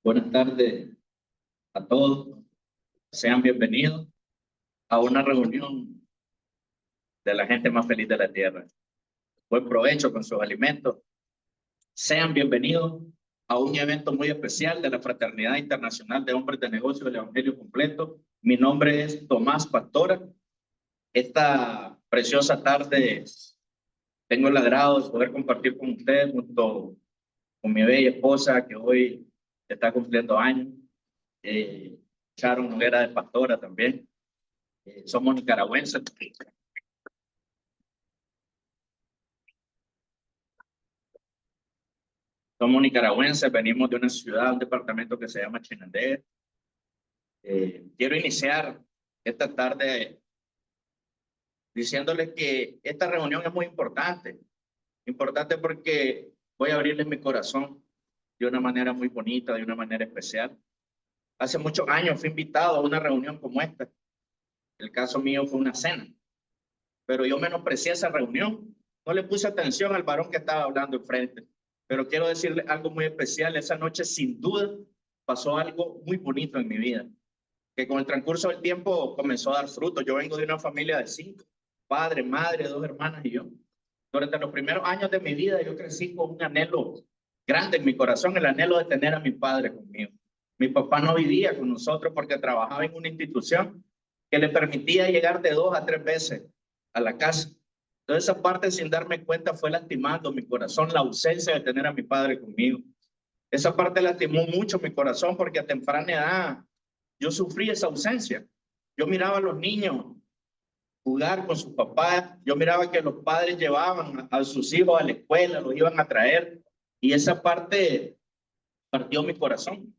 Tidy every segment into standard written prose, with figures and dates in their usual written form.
Buenas tardes a todos. Sean bienvenidos a una reunión de la gente más feliz de la tierra. Buen provecho con sus alimentos. Sean bienvenidos a un evento muy especial de la Fraternidad Internacional de Hombres de Negocios del Evangelio Completo. Mi nombre es Tomás Pastora. Esta preciosa tarde tengo el agrado de poder compartir con ustedes junto con mi bella esposa que hoy está cumpliendo años. Sharon Noguera de Pastora también. Somos nicaragüenses. Somos nicaragüenses, venimos de una ciudad, un departamento que se llama Chinandega. Quiero iniciar esta tarde diciéndoles que esta reunión es muy importante. Importante porque voy a abrirles mi corazón de una manera muy bonita, de una manera especial. Hace muchos años fui invitado a una reunión como esta. El caso mío fue una cena, pero yo menosprecié esa reunión. No le puse atención al varón que estaba hablando enfrente. Pero quiero decirle algo muy especial. Esa noche, sin duda, pasó algo muy bonito en mi vida, que con el transcurso del tiempo comenzó a dar fruto. Yo vengo de una familia de 5, padre, madre, 2 hermanas y yo. Durante los primeros años de mi vida, yo crecí con un anhelo grande en mi corazón, el anhelo de tener a mi padre conmigo. Mi papá no vivía con nosotros porque trabajaba en una institución que le permitía llegar de 2 a 3 veces a la casa. Entonces esa parte, sin darme cuenta, fue lastimando mi corazón, la ausencia de tener a mi padre conmigo. Esa parte lastimó mucho mi corazón porque a temprana edad yo sufrí esa ausencia. Yo miraba a los niños jugar con sus papás, yo miraba que los padres llevaban a sus hijos a la escuela, los iban a traer, y esa parte partió mi corazón.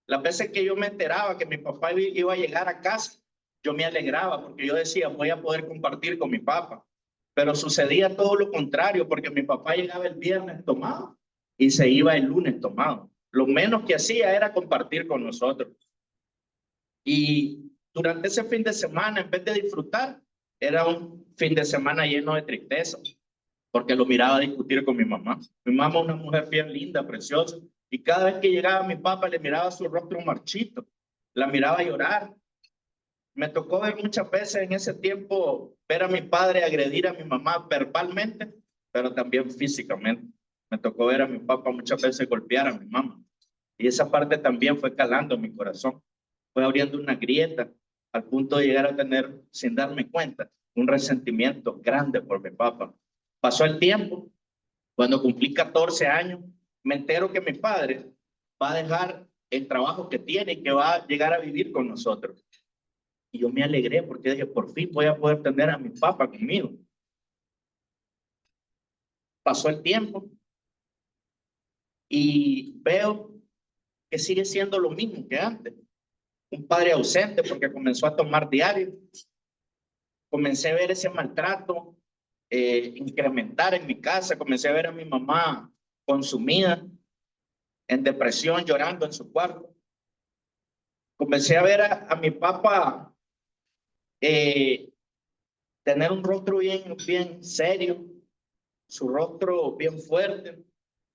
Las veces que yo me enteraba que mi papá iba a llegar a casa, yo me alegraba porque yo decía, voy a poder compartir con mi papá. Pero sucedía todo lo contrario, porque mi papá llegaba el viernes tomado y se iba el lunes tomado. Lo menos que hacía era compartir con nosotros. Y durante ese fin de semana, en vez de disfrutar, era un fin de semana lleno de tristeza, porque lo miraba a discutir con mi mamá. Mi mamá es una mujer bien linda, preciosa, y cada vez que llegaba mi papá le miraba su rostro marchito, la miraba llorar. Me tocó ver muchas veces en ese tiempo ver a mi padre agredir a mi mamá verbalmente, pero también físicamente. Me tocó ver a mi papá muchas veces golpear a mi mamá. Y esa parte también fue calando en mi corazón. Fue abriendo una grieta al punto de llegar a tener, sin darme cuenta, un resentimiento grande por mi papá. Pasó el tiempo. Cuando cumplí 14 años, me entero que mi padre va a dejar el trabajo que tiene y que va a llegar a vivir con nosotros. Y yo me alegré porque dije, por fin voy a poder tener a mi papá conmigo. Pasó el tiempo y veo que sigue siendo lo mismo que antes. Un padre ausente porque comenzó a tomar diario. Comencé a ver ese maltrato incrementar en mi casa. Comencé a ver a mi mamá consumida, en depresión, llorando en su cuarto. Comencé a ver a mi papá tener un rostro bien serio, su rostro bien fuerte,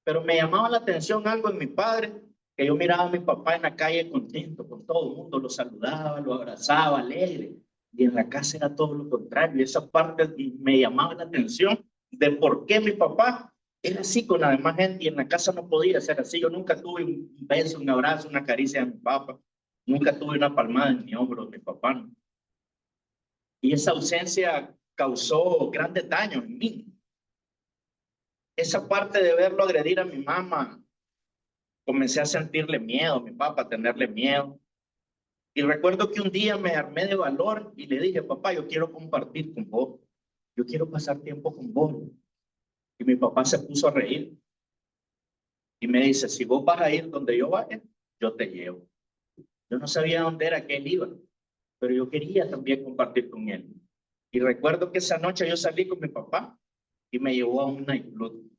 pero me llamaba la atención algo en mi padre, que yo miraba a mi papá en la calle contento con todo el mundo, lo saludaba, lo abrazaba, alegre, y en la casa era todo lo contrario, y esa parte me llamaba la atención de por qué mi papá era así con la demás gente, y en la casa no podía ser así. Yo nunca tuve un beso, un abrazo, una caricia de mi papá, nunca tuve una palmada en mi hombro de mi papá, ¿no? Y esa ausencia causó grandes daños en mí. Esa parte de verlo agredir a mi mamá, comencé a sentirle miedo a mi papá, a tenerle miedo. Y recuerdo que un día me armé de valor y le dije, papá, yo quiero compartir con vos. Yo quiero pasar tiempo con vos. Y mi papá se puso a reír. Y me dice, si vos vas a ir donde yo vaya, yo te llevo. Yo no sabía dónde era que él iba, pero yo quería también compartir con él. Y recuerdo que esa noche yo salí con mi papá y me llevó a un nightclub.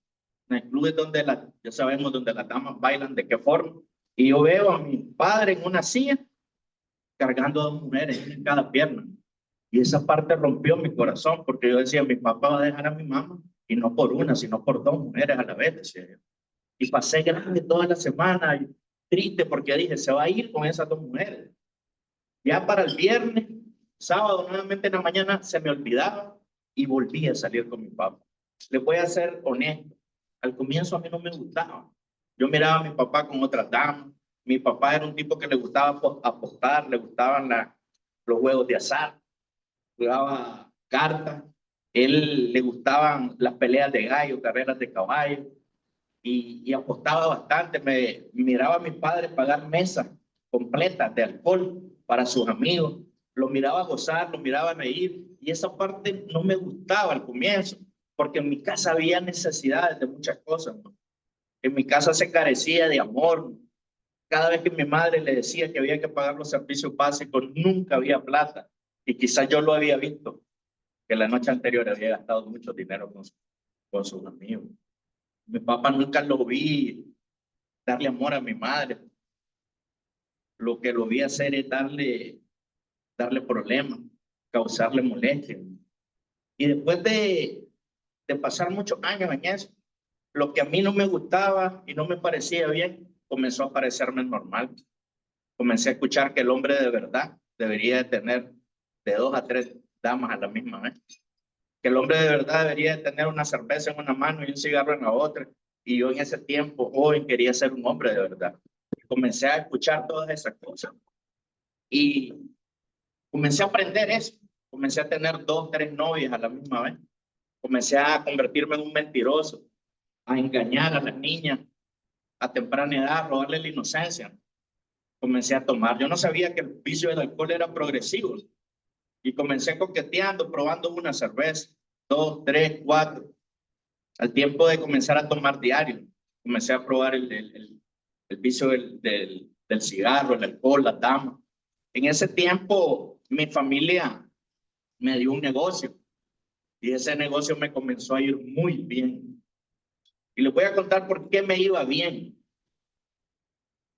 Nightclub es donde ya sabemos donde las damas bailan, de qué forma. Y yo veo a mi padre en una silla cargando a 2 mujeres en cada pierna. Y esa parte rompió mi corazón porque yo decía, mi papá va a dejar a mi mamá y no por una, sino por 2 mujeres a la vez, decía yo. Y pasé grande toda la semana triste porque dije, se va a ir con esas dos mujeres. Ya para el viernes, sábado, nuevamente en la mañana, se me olvidaba y volví a salir con mi papá. Les voy a ser honesto. Al comienzo a mí no me gustaba. Yo miraba a mi papá con otras damas. Mi papá era un tipo que le gustaba apostar, le gustaban los juegos de azar, jugaba cartas. Él le gustaban las peleas de gallo, carreras de caballo y apostaba bastante. Me miraba a mis padres pagar mesas completas de alcohol para sus amigos. Lo miraba gozar, lo miraba reír y esa parte no me gustaba al comienzo porque en mi casa había necesidades de muchas cosas, ¿no? En mi casa se carecía de amor. Cada vez que mi madre le decía que había que pagar los servicios básicos, nunca había plata. Y quizás yo lo había visto, que la noche anterior había gastado mucho dinero con sus amigos. Mi papá nunca lo vi darle amor a mi madre. Lo que lo vi hacer es darle problemas, causarle molestias. Y después de pasar muchos años en eso, lo que a mí no me gustaba y no me parecía bien, comenzó a parecerme normal. Comencé a escuchar que el hombre de verdad debería de tener de 2 a 3 damas a la misma vez. Que el hombre de verdad debería de tener una cerveza en una mano y un cigarro en la otra. Y yo en ese tiempo, joven, quería ser un hombre de verdad. Comencé a escuchar todas esas cosas. Y comencé a aprender eso. Comencé a tener 2, 3 novias a la misma vez. Comencé a convertirme en un mentiroso, a engañar a las niñas a temprana edad, a robarle la inocencia. Comencé a tomar. Yo no sabía que el vicio del alcohol era progresivo. Y comencé coqueteando, probando una cerveza, 2, 3, 4. Al tiempo de comenzar a tomar diario, comencé a probar el vicio del cigarro, el alcohol, la dama. En ese tiempo, mi familia me dio un negocio y ese negocio me comenzó a ir muy bien. Y les voy a contar por qué me iba bien.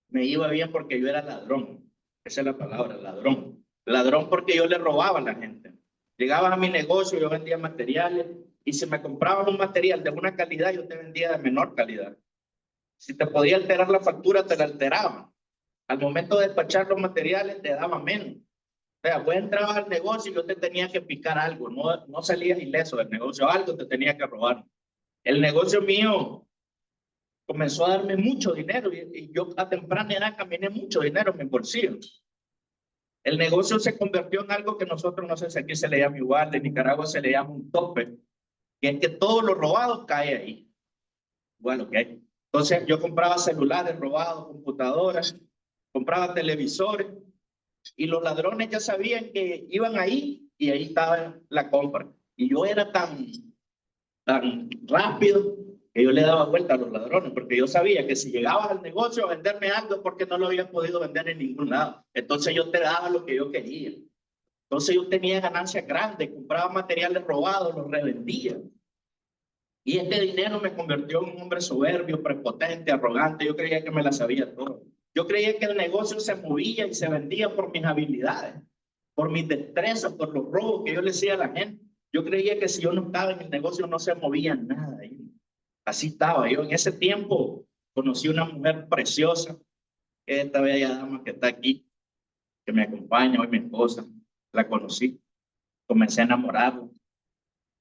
Me iba bien porque yo era ladrón. Esa es la palabra, ladrón. Ladrón porque yo le robaba a la gente. Llegabas a mi negocio, yo vendía materiales y si me comprabas un material de buena calidad, yo te vendía de menor calidad. Si te podía alterar la factura, te la alteraba. Al momento de despachar los materiales, te daba menos. O sea, vos entrabas al negocio y yo te tenía que picar algo. No salías ileso del negocio, algo te tenía que robar. El negocio mío comenzó a darme mucho dinero y yo a temprana edad caminé mucho dinero en mi bolsillo. El negocio se convirtió en algo que nosotros, no sé si aquí se le llama igual, en Nicaragua se le llama un tope, que es que todo lo robado cae ahí. Bueno, que entonces yo compraba celulares robados, computadoras, compraba televisores y los ladrones ya sabían que iban ahí y ahí estaba la compra. Y yo era tan rápido que yo le daba vuelta a los ladrones, porque yo sabía que si llegabas al negocio a venderme algo porque no lo habías podido vender en ningún lado. Entonces yo te daba lo que yo quería. Entonces yo tenía ganancias grandes, compraba materiales robados, los revendía. Y este dinero me convirtió en un hombre soberbio, prepotente, arrogante. Yo creía que me la sabía todo. Yo creía que el negocio se movía y se vendía por mis habilidades, por mis destrezas, por los robos que yo le hacía a la gente. Yo creía que si yo no estaba en el negocio no se movía nada. Así estaba. Yo en ese tiempo conocí una mujer preciosa, esta bella dama que está aquí, que me acompaña hoy, mi esposa. La conocí, comencé a enamorarla.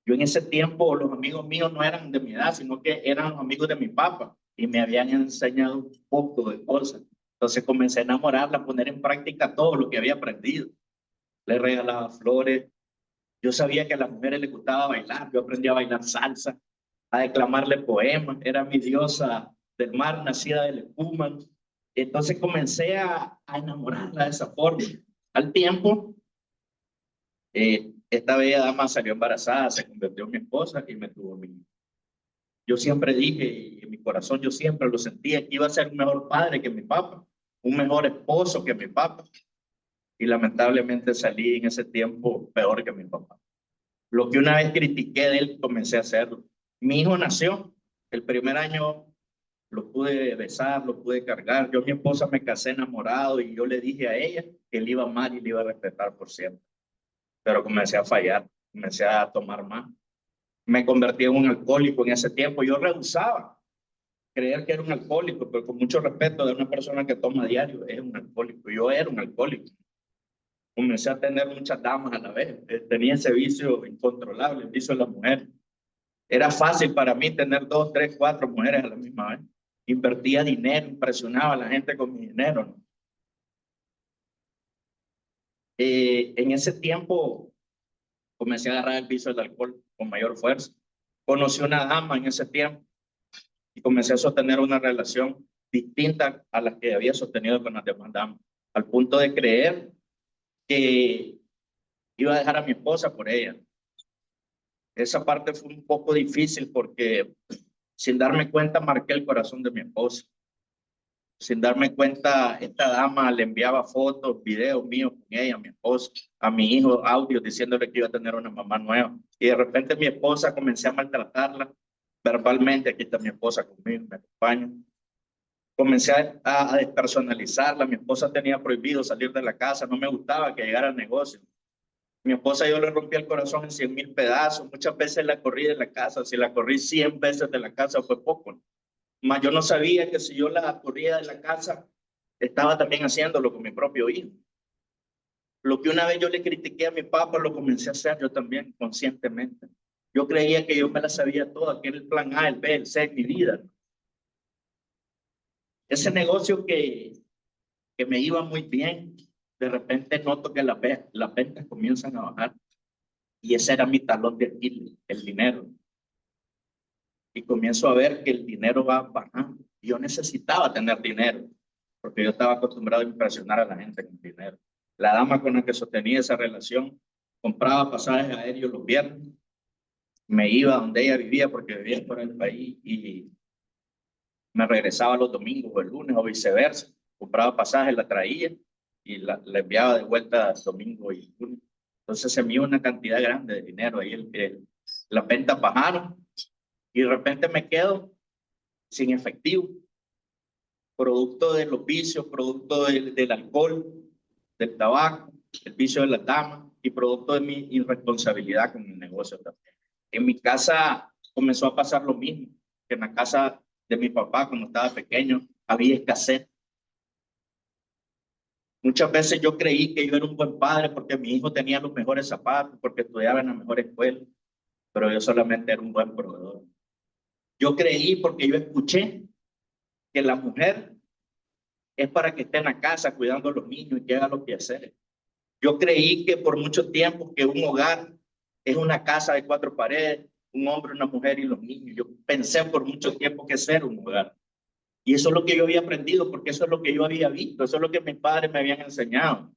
Yo en ese tiempo los amigos míos no eran de mi edad, sino que eran los amigos de mi papá y me habían enseñado un poco de cosas. Entonces comencé a enamorarla, a poner en práctica todo lo que había aprendido. Le regalaba flores. Yo sabía que a las mujeres les gustaba bailar. Yo aprendí a bailar salsa, a declamarle poemas. Era mi diosa del mar, nacida de la espuma. Entonces comencé a enamorarla de esa forma. Al tiempo, esta bella dama salió embarazada, se convirtió en mi esposa y me tuvo a mí. Yo siempre dije, y en mi corazón yo siempre lo sentía, que iba a ser un mejor padre que mi papá, un mejor esposo que mi papá. Y lamentablemente salí en ese tiempo peor que mi papá. Lo que una vez critiqué de él, comencé a hacerlo. Mi hijo nació, el primer año lo pude besar, lo pude cargar. Yo, mi esposa, me casé enamorado y yo le dije a ella que él iba a amar y le iba a respetar por siempre. Pero comencé a fallar, comencé a tomar más. Me convertí en un alcohólico en ese tiempo. Yo rehusaba creer que era un alcohólico, pero con mucho respeto de una persona que toma a diario, es un alcohólico. Yo era un alcohólico. Comencé a tener muchas damas a la vez. Tenía ese vicio incontrolable, el vicio de la mujer. Era fácil para mí tener 2, 3, 4 mujeres a la misma vez. Invertía dinero, impresionaba a la gente con mi dinero, ¿no? En ese tiempo comencé a agarrar el vicio del alcohol con mayor fuerza. Conocí una dama en ese tiempo y comencé a sostener una relación distinta a la que había sostenido con las demás damas, al punto de creer que iba a dejar a mi esposa por ella. Esa parte fue un poco difícil porque sin darme cuenta marqué el corazón de mi esposa. Sin darme cuenta, esta dama le enviaba fotos, videos míos con ella, a mi esposa, a mi hijo, audios diciéndole que iba a tener una mamá nueva. Y de repente mi esposa comencé a maltratarla verbalmente. Aquí está mi esposa conmigo, me acompaña. Comencé a despersonalizarla. Mi esposa tenía prohibido salir de la casa, no me gustaba que llegara al negocio. Mi esposa yo le rompí el corazón en 100,000 pedazos. Muchas veces la corrí de la casa. Si la corrí 100 veces de la casa fue poco. Mas yo no sabía que si yo la corría de la casa, estaba también haciéndolo con mi propio hijo. Lo que una vez yo le critiqué a mi papá, lo comencé a hacer yo también conscientemente. Yo creía que yo me la sabía toda, que era el plan A, el B, el C en mi vida. Ese negocio que me iba muy bien, de repente noto que las ventas comienzan a bajar. Y ese era mi talón de Aquiles, el dinero. Y comienzo a ver que el dinero va bajando. Yo necesitaba tener dinero, porque yo estaba acostumbrado a impresionar a la gente con dinero. La dama con la que sostenía esa relación compraba pasajes aéreos los viernes, me iba donde ella vivía, porque vivía fuera del país, y me regresaba los domingos o el lunes o viceversa. Compraba pasajes, la traía y la enviaba de vuelta domingo y lunes. Entonces se me iba una cantidad grande de dinero. Ahí las ventas bajaron y de repente me quedo sin efectivo, producto de los vicios, producto del alcohol, del tabaco, el vicio de las damas y producto de mi irresponsabilidad con el negocio también. En mi casa comenzó a pasar lo mismo, que en la casa de mi papá cuando estaba pequeño había escasez. Muchas veces yo creí que yo era un buen padre porque mi hijo tenía los mejores zapatos, porque estudiaba en la mejor escuela, pero yo solamente era un buen proveedor. Yo creí porque yo escuché que la mujer es para que esté en la casa cuidando a los niños y que haga los quehaceres. Yo creí que por mucho tiempo que un hogar es una casa de 4 paredes, un hombre, una mujer y los niños. Yo pensé por mucho tiempo que eso era un hogar. Y eso es lo que yo había aprendido, porque eso es lo que yo había visto, eso es lo que mis padres me habían enseñado.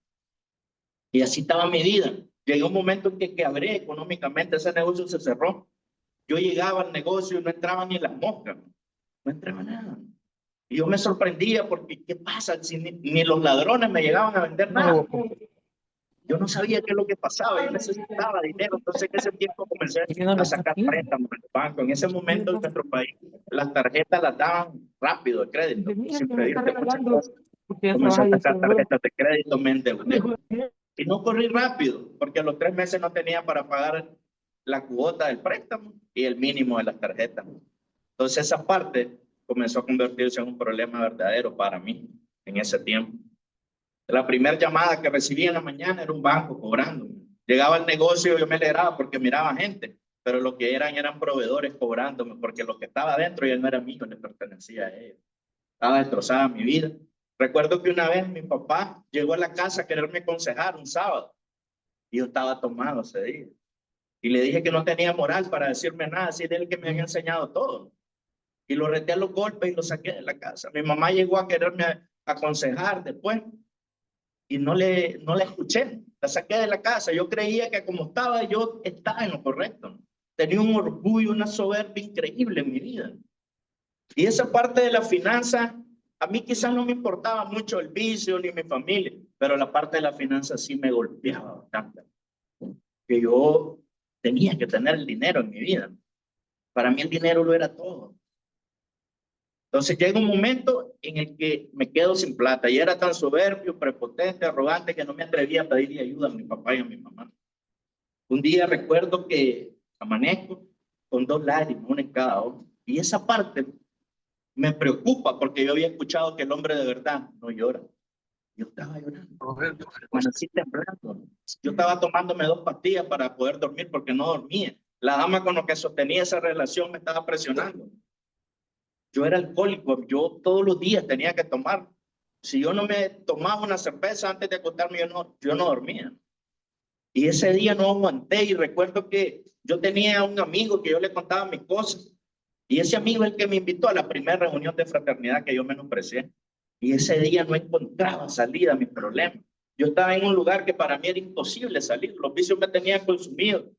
Y así estaba mi vida. Llegó un momento en que quebré económicamente, ese negocio se cerró. Yo llegaba al negocio y no entraban ni las moscas, no entraba nada. Y yo me sorprendía porque, ¿qué pasa? Si ni los ladrones me llegaban a vender nada. Yo no sabía qué es lo que pasaba, yo necesitaba dinero, entonces en ese tiempo comencé a sacar préstamos en el banco. En ese momento en nuestro país las tarjetas las daban rápido de crédito, sin pedirte muchas cosas. Comencé a sacar tarjetas de crédito, me endeudé. Y no corrí rápido, porque a los 3 meses no tenía para pagar la cuota del préstamo y el mínimo de las tarjetas. Entonces esa parte comenzó a convertirse en un problema verdadero para mí en ese tiempo. La primera llamada que recibí en la mañana era un banco cobrándome. Llegaba al negocio y yo me alegraba porque miraba gente, pero lo que eran proveedores cobrándome, porque lo que estaba adentro ya no era mío, le pertenecía a ellos. Estaba destrozada mi vida. Recuerdo que una vez mi papá llegó a la casa a quererme aconsejar un sábado y yo estaba tomado ese día. Y le dije que no tenía moral para decirme nada, así de él que me había enseñado todo. Y lo reté a los golpes y lo saqué de la casa. Mi mamá llegó a quererme aconsejar después y no le escuché, la saqué de la casa. Yo creía que como estaba, yo estaba en lo correcto. Tenía un orgullo, una soberbia increíble en mi vida. Y esa parte de la finanza, a mí quizás no me importaba mucho el vicio ni mi familia, pero la parte de la finanza sí me golpeaba bastante. Que yo tenía que tener el dinero en mi vida. Para mí el dinero lo era todo. Entonces llega un momento en el que me quedo sin plata y era tan soberbio, prepotente, arrogante que no me atrevía a pedirle ayuda a mi papá y a mi mamá. Un día recuerdo que amanezco con 2 lágrimas, una en cada ojo, y esa parte Me preocupa porque yo había escuchado que el hombre de verdad no llora. Yo estaba llorando, así temblando. Yo estaba tomándome 2 pastillas para poder dormir porque no dormía. La dama con la que sostenía esa relación me estaba presionando. Yo era alcohólico, yo todos los días tenía que tomar. Si yo no me tomaba una cerveza antes de acostarme, yo no dormía. Y ese día no aguanté y recuerdo que yo tenía un amigo que yo le contaba mis cosas. Y ese amigo es el que me invitó a la primera reunión de fraternidad que yo menosprecié. Y ese día no encontraba salida a mis problemas. Yo estaba en un lugar que para mí era imposible salir. Los vicios me tenían consumido.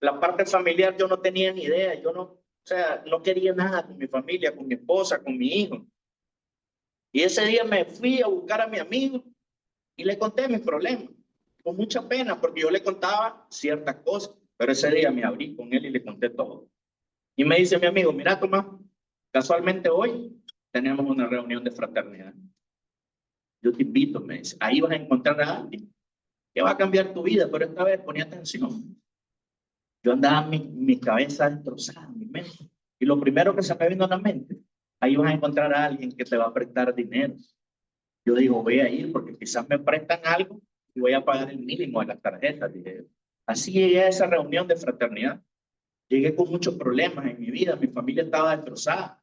La parte familiar yo no tenía ni idea. Yo no, o sea, no quería nada con mi familia, con mi esposa, con mi hijo. Y ese día me fui a buscar a mi amigo y le conté mis problemas. Con mucha pena, porque yo le contaba ciertas cosas. Pero ese día me abrí con él y le conté todo. Y me dice mi amigo, mira, Tomás, casualmente hoy tenemos una reunión de fraternidad. Yo te invito, me dice, ahí vas a encontrar a alguien que va a cambiar tu vida, pero esta vez ponía atención. Yo andaba mi cabeza destrozada, mi mente. Y lo primero que se me vino a la mente, ahí vas a encontrar a alguien que te va a prestar dinero. Yo digo, voy a ir porque quizás me prestan algo y voy a pagar el mínimo de las tarjetas. Dije. Así llegué a esa reunión de fraternidad. Llegué con muchos problemas en mi vida, mi familia estaba destrozada.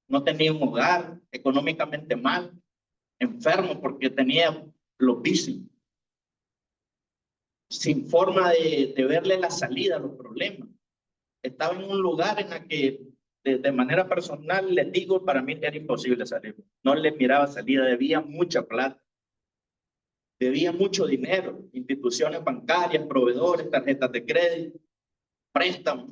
No tenía un hogar, económicamente mal, enfermo porque tenía los vicios, sin forma de verle la salida a los problemas. Estaba en un lugar en el que de manera personal les digo, para mí era imposible salir. No le miraba salida, debía mucha plata, debía mucho dinero, instituciones bancarias, proveedores, tarjetas de crédito, préstamos.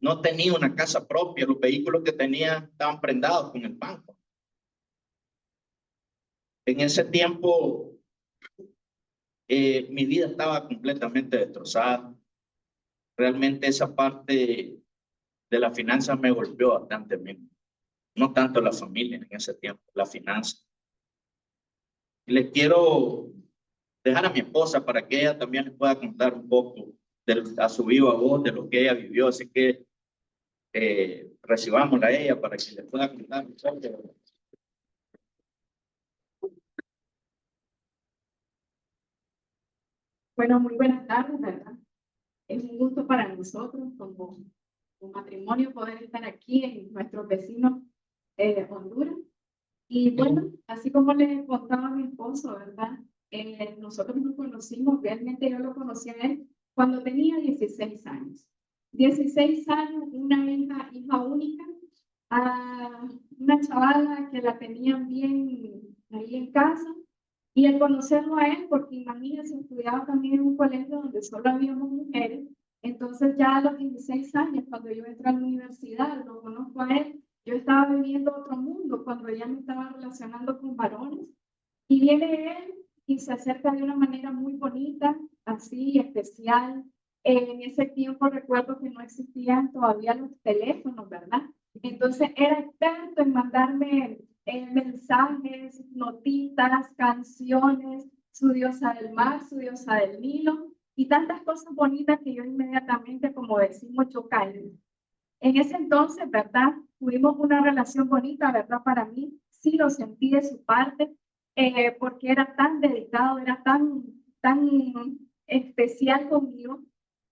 No tenía una casa propia, los vehículos que tenía estaban prendados con el banco. En ese tiempo, mi vida estaba completamente destrozada. Realmente esa parte de la finanza me golpeó bastante, no tanto la familia en ese tiempo, la finanza. Les quiero dejar a mi esposa para que ella también les pueda contar un poco a su viva voz de lo que ella vivió, así que recibámosla a ella para que les pueda contar. Bueno, muy buenas tardes, ¿verdad? Es un gusto para nosotros como un matrimonio poder estar aquí en nuestros vecinos Honduras. Y bueno, así como le contaba a mi esposo, ¿verdad? Nosotros nos conocimos, realmente yo lo conocí a él cuando tenía 16 años. 16 años, una hija única, una chavala que la tenían bien ahí en casa. Y el conocerlo a él, porque imagínense, estudiaba también en un colegio donde solo habíamos mujeres, entonces ya a los 16 años, cuando yo entré a la universidad, lo conozco a él, yo estaba viviendo otro mundo cuando ya me estaba relacionando con varones, y viene él y se acerca de una manera muy bonita, así, especial. En ese tiempo recuerdo que no existían todavía los teléfonos, ¿verdad? Entonces era experto en mandarme mensajes, notitas, canciones, su diosa del mar, su diosa del Nilo, y tantas cosas bonitas que yo inmediatamente, como decimos, chocaron. En ese entonces, ¿verdad? Tuvimos una relación bonita, ¿verdad? Para mí, sí lo sentí de su parte, porque era tan dedicado, era tan especial conmigo,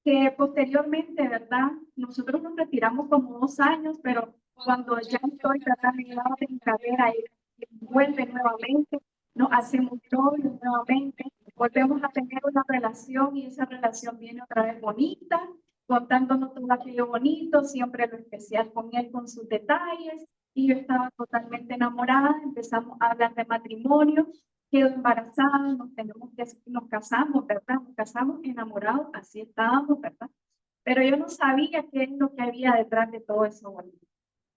que posteriormente, ¿verdad? Nosotros nos retiramos como 2 años, pero cuando ya estoy tratando de mi carrera, él vuelve nuevamente, nos hacemos novios nuevamente, volvemos a tener una relación y esa relación viene otra vez bonita, contándonos todo aquello bonito, siempre lo especial con él, con sus detalles, y yo estaba totalmente enamorada, empezamos a hablar de matrimonio, quedo embarazada, nos casamos, ¿verdad? Nos casamos enamorados, así estábamos, ¿verdad? Pero yo no sabía qué es lo que había detrás de todo eso bonito.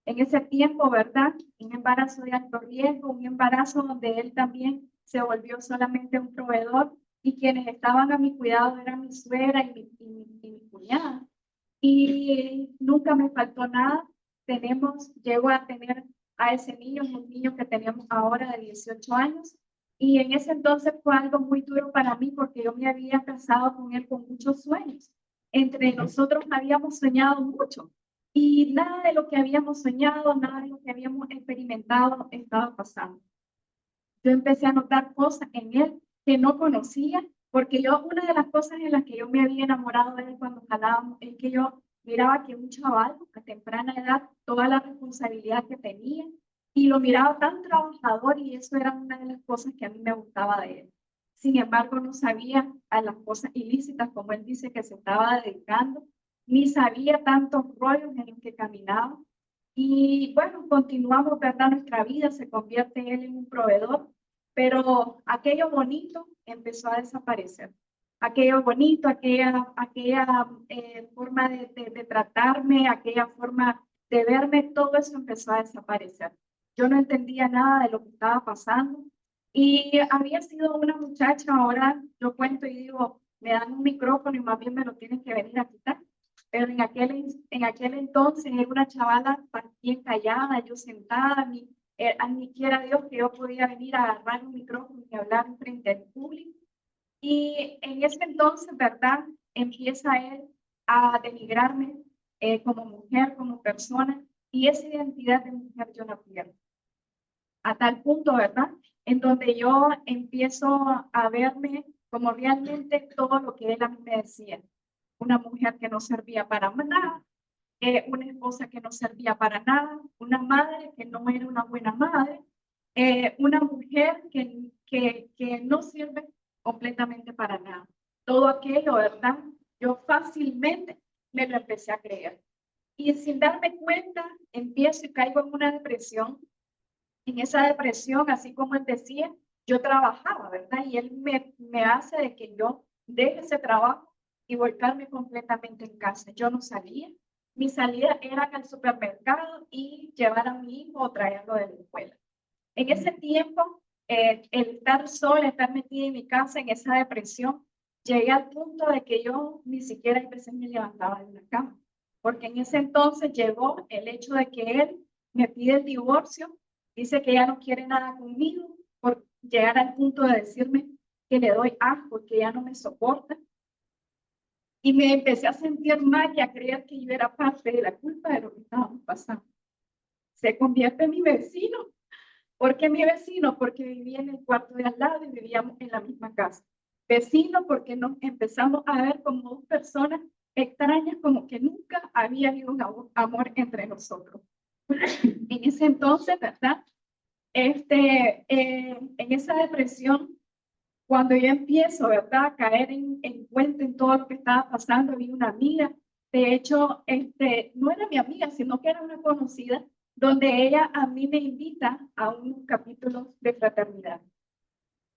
En ese tiempo, ¿verdad? Un embarazo de alto riesgo, un embarazo donde él también se volvió solamente un proveedor y quienes estaban a mi cuidado eran mi suegra y mi cuñada. Y nunca me faltó nada. Llego a tener a ese niño, un niño que tenemos ahora de 18 años. Y en ese entonces fue algo muy duro para mí porque yo me había casado con él con muchos sueños. Entre nosotros habíamos soñado mucho. y nada de lo que habíamos soñado, nada de lo que habíamos experimentado estaba pasando. Yo empecé a notar cosas en él que no conocía, porque yo, una de las cosas en las que yo me había enamorado de él cuando jalábamos, es que yo miraba que un chaval a temprana edad, toda la responsabilidad que tenía, y lo miraba tan trabajador, y eso era una de las cosas que a mí me gustaba de él. Sin embargo, no sabía a las cosas ilícitas, como él dice que se estaba dedicando, ni sabía tantos rollos en los que caminaba. Y bueno, continuamos, ¿verdad? Nuestra vida, se convierte él en un proveedor, pero aquello bonito empezó a desaparecer. Aquello bonito, aquella forma de tratarme, aquella forma de verme, todo eso empezó a desaparecer. Yo no entendía nada de lo que estaba pasando y había sido una muchacha, ahora yo cuento y digo, me dan un micrófono y más bien me lo tienen que venir a quitar. Pero en aquel entonces era una chavala bien callada, yo sentada, ni quiera Dios que yo podía venir a agarrar un micrófono y hablar frente al público. Y en ese entonces, ¿verdad? Empieza él a denigrarme como mujer, como persona, y esa identidad de mujer yo la pierdo. A tal punto, ¿verdad? En donde yo empiezo a verme como realmente todo lo que él a mí me decía. Una mujer que no servía para nada, una esposa que no servía para nada, una madre que no era una buena madre, una mujer que no sirve completamente para nada. Todo aquello, ¿verdad? Yo fácilmente me lo empecé a creer. Y sin darme cuenta, empiezo y caigo en una depresión. En esa depresión, así como él decía, yo trabajaba, ¿verdad? Y él me hace de que yo deje ese trabajo y volcarme completamente en casa. Yo no salía. Mi salida era al supermercado y llevar a mi hijo o traerlo de la escuela. En ese tiempo, el estar sola, estar metida en mi casa, en esa depresión, llegué al punto de que yo ni siquiera a veces me levantaba de la cama. Porque en ese entonces llegó el hecho de que él me pide el divorcio, dice que ya no quiere nada conmigo, por llegar al punto de decirme que le doy asco, que ya no me soporta. Y me empecé a sentir mal y a creer que yo era parte de la culpa de lo que estábamos pasando. Se convierte en mi vecino. ¿Por qué mi vecino? Porque vivía en el cuarto de al lado y vivíamos en la misma casa. Vecino porque nos empezamos a ver como dos personas extrañas, como que nunca había habido un amor entre nosotros. En ese entonces, ¿verdad? En esa depresión, cuando yo empiezo, ¿verdad?, a caer en cuenta en todo lo que estaba pasando, vi una amiga, de hecho, no era mi amiga, sino que era una conocida, donde ella a mí me invita a unos capítulos de fraternidad.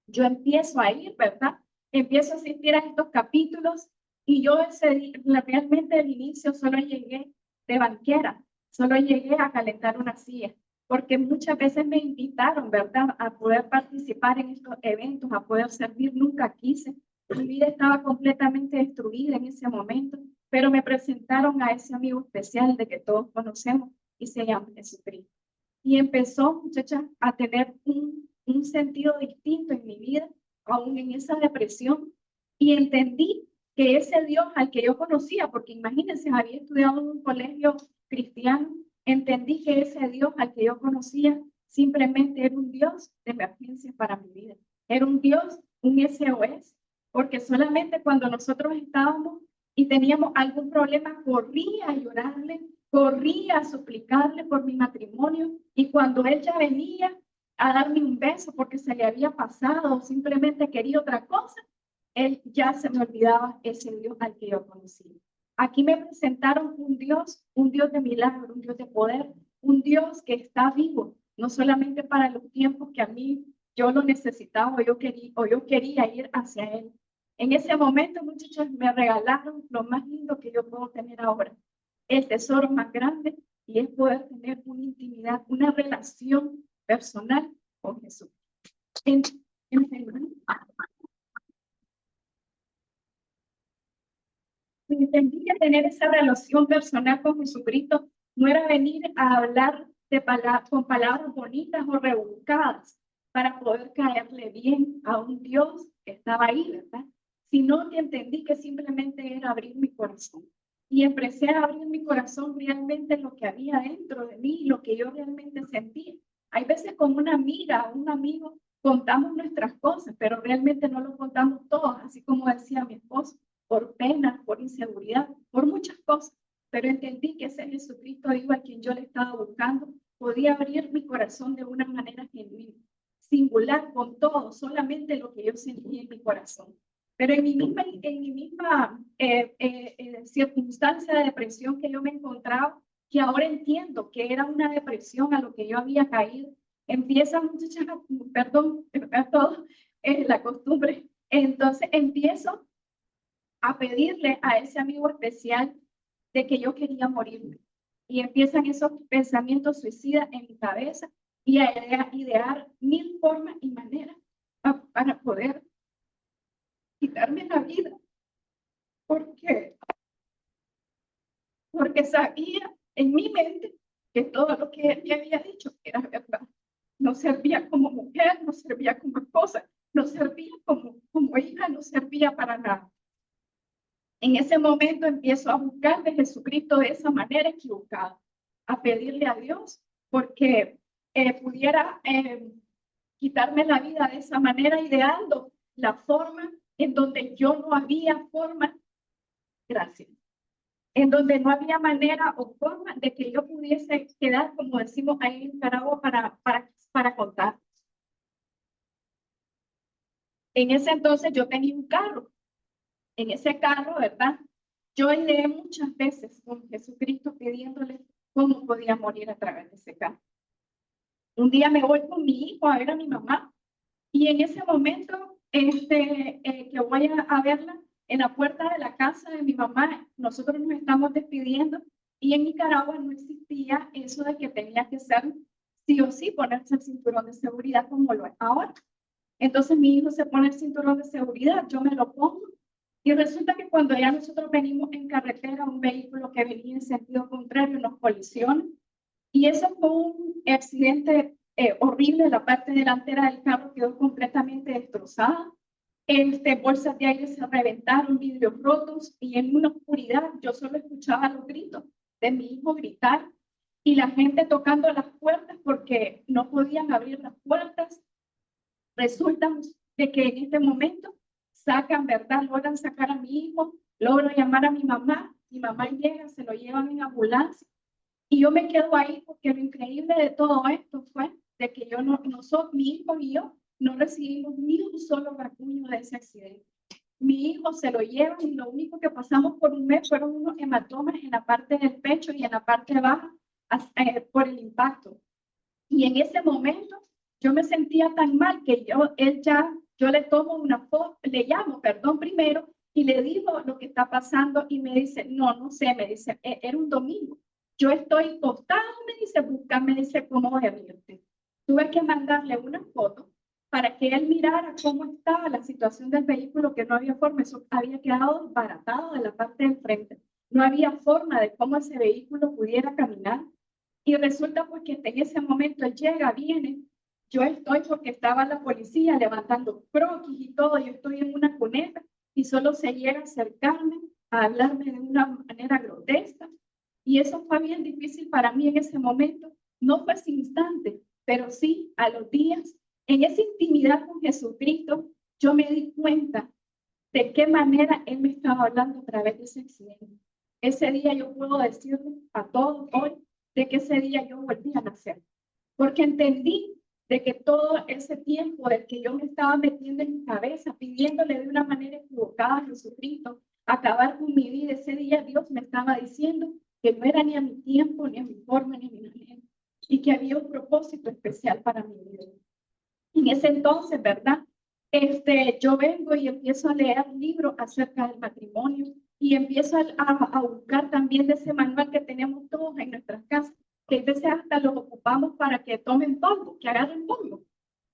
Yo empiezo a ir, ¿verdad? Empiezo a asistir a estos capítulos y yo realmente al inicio solo llegué de banquera, solo llegué a calentar una silla, porque muchas veces me invitaron, ¿verdad?, a poder participar en estos eventos, a poder servir, nunca quise. Mi vida estaba completamente destruida en ese momento, pero me presentaron a ese amigo especial de que todos conocemos y se llama Jesucristo. Y empezó, muchachas, a tener un sentido distinto en mi vida, aún en esa depresión, y entendí que ese Dios al que yo conocía, porque imagínense, había estudiado en un colegio cristiano, entendí que ese Dios al que yo conocía simplemente era un Dios de emergencia para mi vida, era un Dios, un SOS, porque solamente cuando nosotros estábamos y teníamos algún problema, corría a llorarle, corría a suplicarle por mi matrimonio, y cuando él ya venía a darme un beso porque se le había pasado o simplemente quería otra cosa, él ya se me olvidaba ese Dios al que yo conocía. Aquí me presentaron un Dios de milagro, un Dios de poder, un Dios que está vivo, no solamente para los tiempos que a mí yo lo necesitaba o yo quería ir hacia él. En ese momento, muchachos, me regalaron lo más lindo que yo puedo tener ahora, el tesoro más grande, y es poder tener una intimidad, una relación personal con Jesús. Entendí que tener esa relación personal con Jesucristo no era venir a hablar con palabras bonitas o rebuscadas para poder caerle bien a un Dios que estaba ahí, ¿verdad? Sino que entendí que simplemente era abrir mi corazón. y empecé a abrir mi corazón realmente lo que había dentro de mí, lo que yo realmente sentía. Hay veces con una amiga o un amigo contamos nuestras cosas, pero realmente no lo contamos todo, así como decía mi esposo, por pena, por inseguridad, por muchas cosas. Pero entendí que ese Jesucristo vivo a quien yo le estaba buscando podía abrir mi corazón de una manera genuina, singular, con todo, solamente lo que yo sentía en mi corazón. Pero en mi misma circunstancia de depresión que yo me encontraba, que ahora entiendo que era una depresión a lo que yo había caído, empieza, muchachas, perdón, todo, la costumbre. Entonces empiezo a pedirle a ese amigo especial de que yo quería morirme. Y empiezan esos pensamientos suicidas en mi cabeza y a idear mil formas y maneras para poder quitarme la vida. ¿Por qué? Porque sabía en mi mente que todo lo que él me había dicho era verdad. No servía como mujer, no servía como esposa, no servía como hija, no servía para nada. En ese momento empiezo a buscar de Jesucristo de esa manera equivocada, a pedirle a Dios porque pudiera quitarme la vida de esa manera, ideando la forma en donde yo no había forma, gracias, en donde no había manera o forma de que yo pudiese quedar, como decimos ahí en Nicaragua, para contar. En ese entonces yo tenía un carro. En ese carro, ¿verdad? Yo leí muchas veces con Jesucristo pidiéndole cómo podía morir a través de ese carro. Un día me voy con mi hijo a ver a mi mamá y en ese momento que voy a verla en la puerta de la casa de mi mamá, nosotros nos estamos despidiendo y en Nicaragua no existía eso de que tenía que ser sí o sí ponerse el cinturón de seguridad como lo es ahora. Entonces mi hijo se pone el cinturón de seguridad, yo me lo pongo y resulta que cuando ya nosotros venimos en carretera, un vehículo que venía en sentido contrario nos colisiona y eso fue un accidente horrible. La parte delantera del carro quedó completamente destrozada. Bolsas de aire se reventaron, vidrios rotos y en una oscuridad yo solo escuchaba los gritos de mi hijo gritar y la gente tocando las puertas porque no podían abrir las puertas. Resulta de que en este momento sacan, ¿verdad? Logran sacar a mi hijo, logran llamar a mi mamá llega, se lo llevan en ambulancia y yo me quedo ahí porque lo increíble de todo esto fue de que mi hijo y yo no recibimos ni un solo rasguño de ese accidente. Mi hijo se lo llevan y lo único que pasamos por un mes fueron unos hematomas en la parte del pecho y en la parte baja por el impacto. Y en ese momento yo me sentía tan mal que yo le tomo una foto, le llamo, perdón, primero, y le digo lo que está pasando y me dice, no sé, me dice, era un domingo. Yo estoy postado, me dice, ¿cómo voy a verte? Tuve que mandarle una foto para que él mirara cómo estaba la situación del vehículo, que no había forma, eso había quedado desbaratado de la parte del frente. No había forma de cómo ese vehículo pudiera caminar. Y resulta pues que en ese momento él llega, viene, yo estoy porque estaba la policía levantando croquis y todo, yo estoy en una cuneta y solo se llega a acercarme, a hablarme de una manera grotesca. Y eso fue bien difícil para mí en ese momento. No fue ese instante, pero sí a los días, en esa intimidad con Jesucristo, yo me di cuenta de qué manera Él me estaba hablando a través de ese accidente. Ese día yo puedo decirle a todos hoy de que ese día yo volví a nacer, porque entendí de que todo ese tiempo del que yo me estaba metiendo en mi cabeza, pidiéndole de una manera equivocada a Jesucristo, acabar con mi vida, ese día Dios me estaba diciendo que no era ni a mi tiempo, ni a mi forma, ni a mi manera, y que había un propósito especial para mi vida. En ese entonces, ¿verdad? Yo vengo y empiezo a leer libros acerca del matrimonio y empiezo a buscar también de ese manual que tenemos todos en nuestras casas, que a veces hasta los ocupamos para que tomen polvo, que agarren polvo.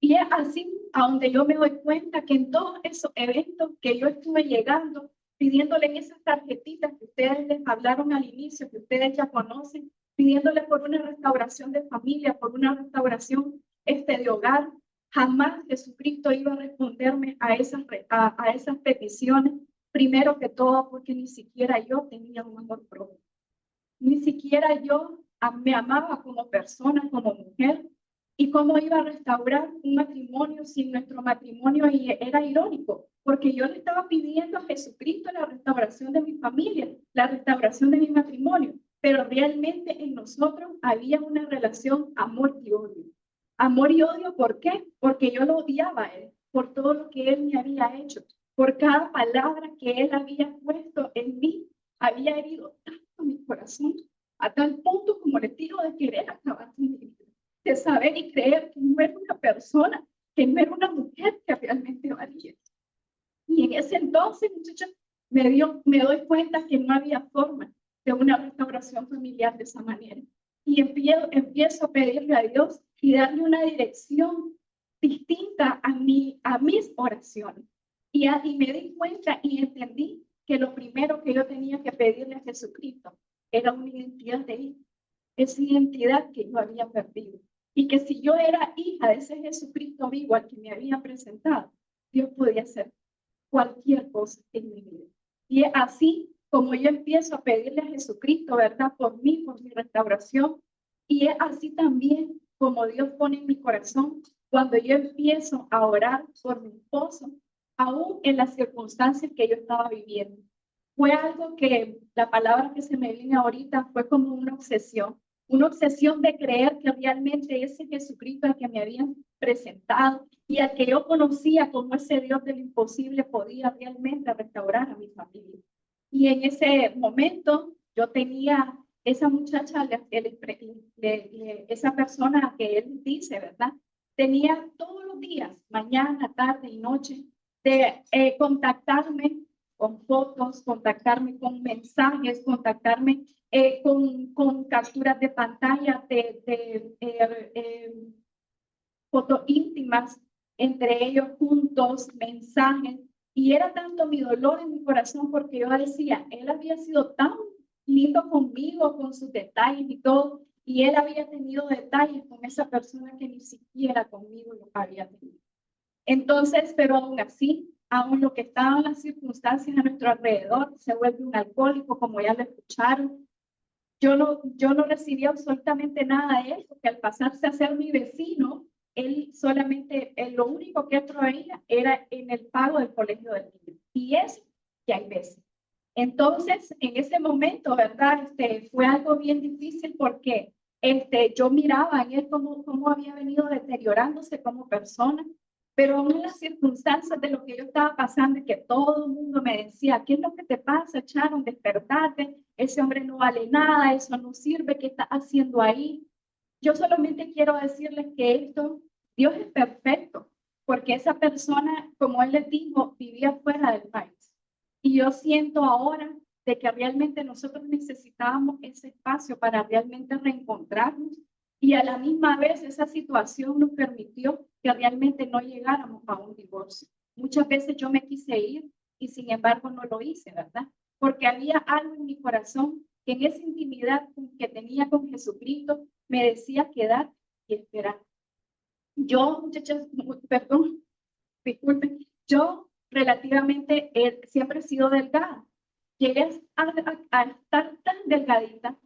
Y es así a donde yo me doy cuenta que en todos esos eventos que yo estuve llegando, pidiéndole en esas tarjetitas que ustedes les hablaron al inicio, que ustedes ya conocen, pidiéndole por una restauración de familia, por una restauración de hogar, jamás Jesucristo iba a responderme a esas peticiones. primero que todo porque ni siquiera yo tenía un amor propio. Ni siquiera yo me amaba como persona, como mujer. ¿Y cómo iba a restaurar un matrimonio si nuestro matrimonio era irónico? Porque yo le estaba pidiendo a Jesucristo la restauración de mi familia, la restauración de mi matrimonio, pero realmente en nosotros había una relación amor y odio. Amor y odio, ¿por qué? Porque yo lo odiaba a él, por todo lo que él me había hecho, por cada palabra que él había puesto en mí, había herido tanto mi corazón, a tal punto, como les digo, de querer acabar con mi vida, de saber y creer que no era una persona, que no era una mujer que realmente valía. Y en ese entonces, muchachos, me doy cuenta que no había forma de una restauración familiar de esa manera. Y empiezo a pedirle a Dios y darle una dirección distinta a mis oraciones. Y me di cuenta y entendí que lo primero que yo tenía que pedirle a Jesucristo era una identidad de hijo, esa identidad que yo había perdido. Y que si yo era hija de ese Jesucristo vivo al que me había presentado, Dios podía hacer cualquier cosa en mi vida. Y es así como yo empiezo a pedirle a Jesucristo, ¿verdad? Por mí, por mi restauración. Y es así también como Dios pone en mi corazón cuando yo empiezo a orar por mi esposo, aún en las circunstancias que yo estaba viviendo. Fue algo que la palabra que se me viene ahorita fue como una obsesión de creer que realmente ese Jesucristo al que me habían presentado y al que yo conocía como ese Dios del imposible podía realmente restaurar a mi familia. Y en ese momento yo tenía esa muchacha, esa persona que él dice, ¿verdad? Tenía todos los días, mañana, tarde y noche, de contactarme con fotos, contactarme con mensajes, contactarme con capturas de pantalla de fotos íntimas, entre ellos juntos, mensajes. Y era tanto mi dolor en mi corazón porque yo decía, él había sido tan lindo conmigo, con sus detalles y todo, y él había tenido detalles con esa persona que ni siquiera conmigo lo había tenido. Entonces, pero aún así, aún lo que estaban las circunstancias a nuestro alrededor, se vuelve un alcohólico, como ya lo escucharon. Yo no recibí absolutamente nada de él, porque al pasarse a ser mi vecino, él solamente, lo único que proveía era en el pago del colegio del niño. Y eso ya hay veces. Entonces, en ese momento, ¿verdad? Fue algo bien difícil porque yo miraba en él cómo había venido deteriorándose como persona, pero aún en las circunstancias de lo que yo estaba pasando y que todo el mundo me decía, ¿qué es lo que te pasa, Sharon? Despertate, ese hombre no vale nada, eso no sirve, ¿qué estás haciendo ahí? Yo solamente quiero decirles que Dios es perfecto, porque esa persona, como él les dijo, vivía fuera del país. Y yo siento ahora de que realmente nosotros necesitábamos ese espacio para realmente reencontrarnos y a la misma vez esa situación nos permitió que realmente no llegáramos a un divorcio. Muchas veces yo me quise ir y sin embargo no lo hice, ¿verdad? Porque había algo en mi corazón que en esa intimidad que tenía con Jesucristo me decía quedar y esperar. Yo, muchachas, perdón, disculpen, yo relativamente siempre he sido delgada. Llegué a estar tan delgadita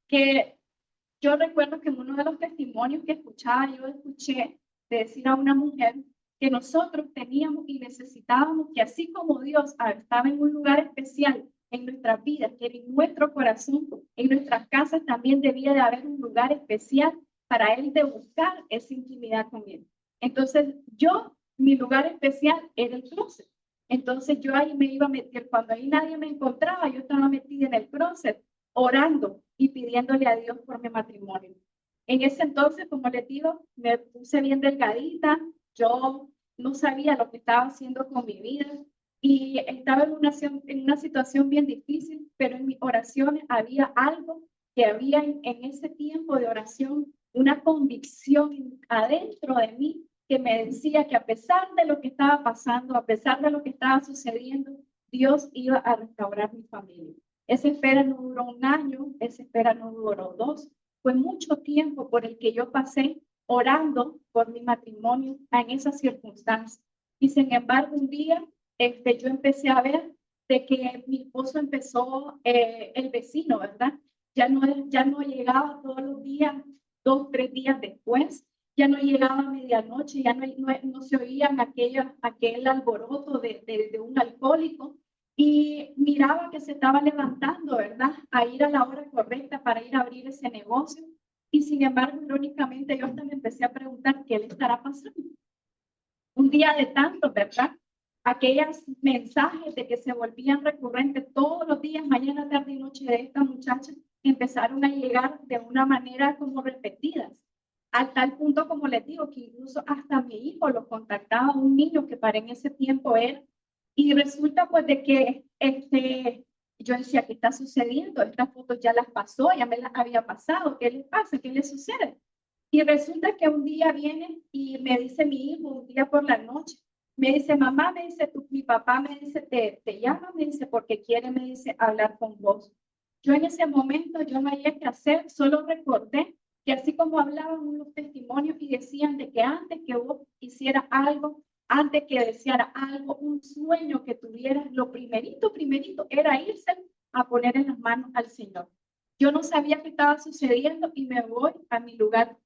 que yo recuerdo que en uno de los testimonios que escuchaba, yo escuché decir a una mujer que nosotros teníamos y necesitábamos que así como Dios estaba en un lugar especial en nuestras vidas, que en nuestro corazón, en nuestras casas también debía de haber un lugar especial para Él de buscar esa intimidad con Él. Entonces mi lugar especial era el closet. Entonces yo ahí me iba a meter, cuando ahí nadie me encontraba, yo estaba metida en el closet, orando y pidiéndole a Dios por mi matrimonio. En ese entonces, como les digo, me puse bien delgadita, yo no sabía lo que estaba haciendo con mi vida y estaba en una situación bien difícil, pero en mis oraciones había algo que había en ese tiempo de oración, una convicción adentro de mí que me decía que a pesar de lo que estaba pasando, a pesar de lo que estaba sucediendo, Dios iba a restaurar mi familia. Esa espera no duró un año, esa espera no duró 2, fue mucho tiempo por el que yo pasé orando por mi matrimonio en esas circunstancias. Y sin embargo, un día yo empecé a ver de que mi esposo empezó, el vecino, ¿verdad? Ya no llegaba todos los días, 2, 3 días después, ya no llegaba a medianoche, ya no se oían aquel alboroto de un alcohólico, y miraba que se estaba levantando, ¿verdad? A ir a la hora correcta para ir a abrir ese negocio. Y sin embargo, irónicamente, yo hasta me empecé a preguntar qué le estará pasando. Un día de tanto, ¿verdad? Aquellos mensajes de que se volvían recurrentes todos los días, mañana, tarde y noche, de esta muchacha, empezaron a llegar de una manera como repetidas. A tal punto, como les digo, que incluso hasta mi hijo lo contactaba, un niño que para en ese tiempo era. Y resulta pues de que yo decía, ¿qué está sucediendo? Estas fotos ya las pasó, ya me las había pasado. ¿Qué les pasa? ¿Qué les sucede? Y resulta que un día viene y me dice mi hijo, un día por la noche, me dice, mamá, me dice, mi papá me dice, te llama, me dice, porque quiere, me dice, hablar con vos. Yo en ese momento, yo no había que hacer, solo recordé que así como hablaban unos testimonios y decían de que antes que vos hicieras algo, antes que deseara algo, un sueño que tuvieras, lo primerito era irse a poner en las manos al Señor. Yo no sabía qué estaba sucediendo y me voy a mi lugar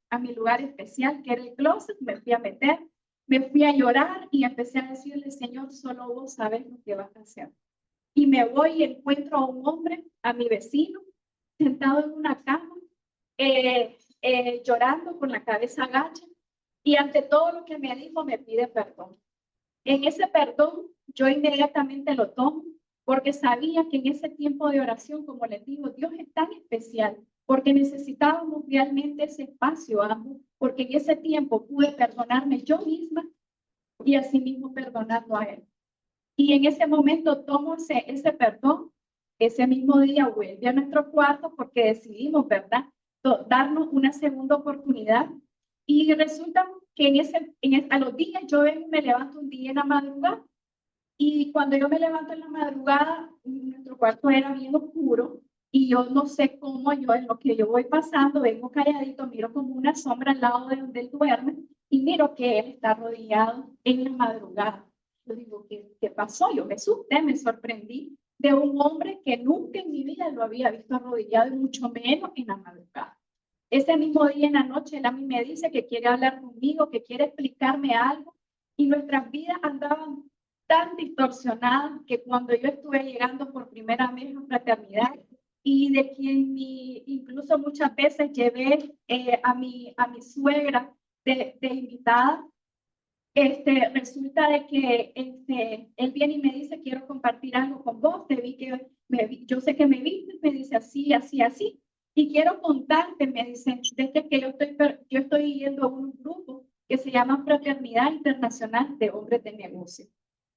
especial, que era el closet, me fui a meter, me fui a llorar y empecé a decirle, Señor, solo vos sabes lo que vas a hacer. Y me voy y encuentro a un hombre, a mi vecino, sentado en una cama, llorando con la cabeza agacha, y ante todo lo que me dijo me pide perdón. En ese perdón yo inmediatamente lo tomo, porque sabía que en ese tiempo de oración, como les digo, Dios es tan especial, porque necesitábamos realmente ese espacio, ambos, porque en ese tiempo pude perdonarme yo misma y asimismo perdonando a Él. Y en ese momento tomo ese perdón, ese mismo día vuelve a nuestro cuarto porque decidimos, ¿verdad?, darnos una segunda oportunidad. Y resulta que a los días yo me levanto un día en la madrugada, y cuando yo me levanto en la madrugada, nuestro cuarto era bien oscuro y yo no sé cómo, yo en lo que yo voy pasando, vengo calladito, miro como una sombra al lado de donde él duerme y miro que él está arrodillado en la madrugada. Yo digo, ¿qué pasó? Yo me asusté, me sorprendí de un hombre que nunca en mi vida lo había visto arrodillado y mucho menos en la madrugada. Ese mismo día en la noche, él a mí me dice que quiere hablar conmigo, que quiere explicarme algo, y nuestras vidas andaban tan distorsionadas que cuando yo estuve llegando por primera vez a Fraternidad, y de quien incluso muchas veces llevé a mi suegra de invitada, resulta de que él viene y me dice, quiero compartir algo con vos, yo sé que me viste, me dice así, así, así, y quiero contarte, me dice, desde que yo estoy yendo a un grupo que se llama Fraternidad Internacional de Hombres de Negocio.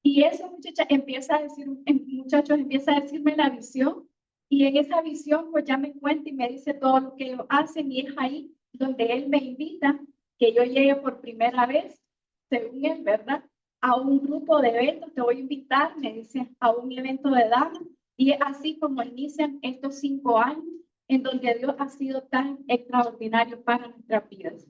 Y esa muchacha muchachos empieza a decirme la visión, y en esa visión pues ya me cuenta y me dice todo lo que ellos hacen, y es ahí donde él me invita que yo llegue por primera vez, según él, ¿verdad?, a un grupo de eventos. Te voy a invitar, me dice, a un evento de damas, y es así como inician estos 5 años en donde Dios ha sido tan extraordinario para nuestras vidas.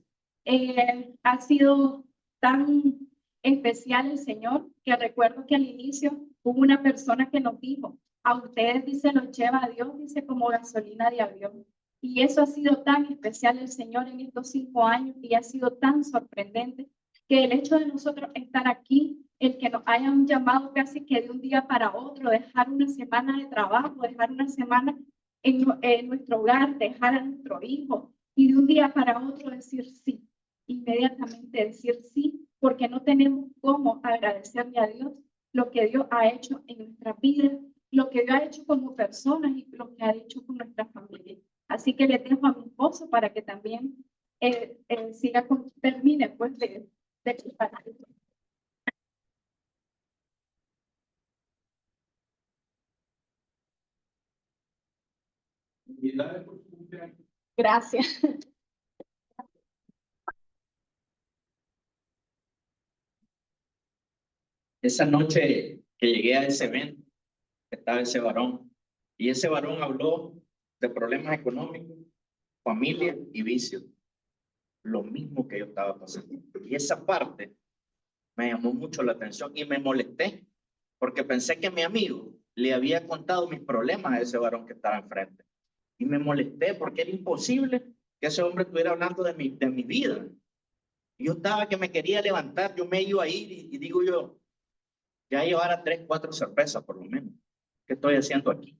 Ha sido tan especial el Señor, que recuerdo que al inicio hubo una persona que nos dijo, a ustedes, dice, los lleva a Dios, dice, como gasolina de avión. Y eso ha sido tan especial el Señor en estos 5 años, y ha sido tan sorprendente que el hecho de nosotros estar aquí, el que nos hayan llamado casi que de un día para otro, dejar una semana de trabajo, dejar una semana en nuestro hogar, dejar a nuestro hijo, y de un día para otro decir sí, inmediatamente decir sí, porque no tenemos cómo agradecerle a Dios lo que Dios ha hecho en nuestra vida, lo que Dios ha hecho como personas y lo que ha hecho con nuestra familia. Así que le dejo a mi esposo para que también termine pues de explicar. Gracias. Esa noche que llegué a ese evento, estaba ese varón, y ese varón habló de problemas económicos, familia y vicios, lo mismo que yo estaba pasando. Y esa parte me llamó mucho la atención y me molesté, porque pensé que mi amigo le había contado mis problemas a ese varón que estaba enfrente. Y me molesté porque era imposible que ese hombre estuviera hablando de mi vida. Yo estaba que me quería levantar, yo me iba a ir y digo yo, ya llevara 3, 4 cervezas por lo menos. ¿Qué estoy haciendo aquí?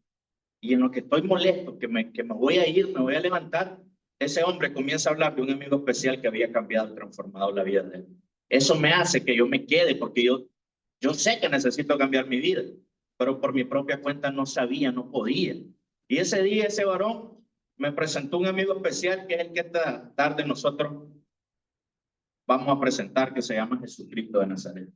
Y en lo que estoy molesto, que me voy a ir, me voy a levantar, ese hombre comienza a hablar de un amigo especial que había cambiado, transformado la vida de él. Eso me hace que yo me quede porque yo sé que necesito cambiar mi vida, pero por mi propia cuenta no sabía, no podía. Y ese día ese varón me presentó un amigo especial que es el que esta tarde nosotros vamos a presentar, que se llama Jesucristo de Nazaret.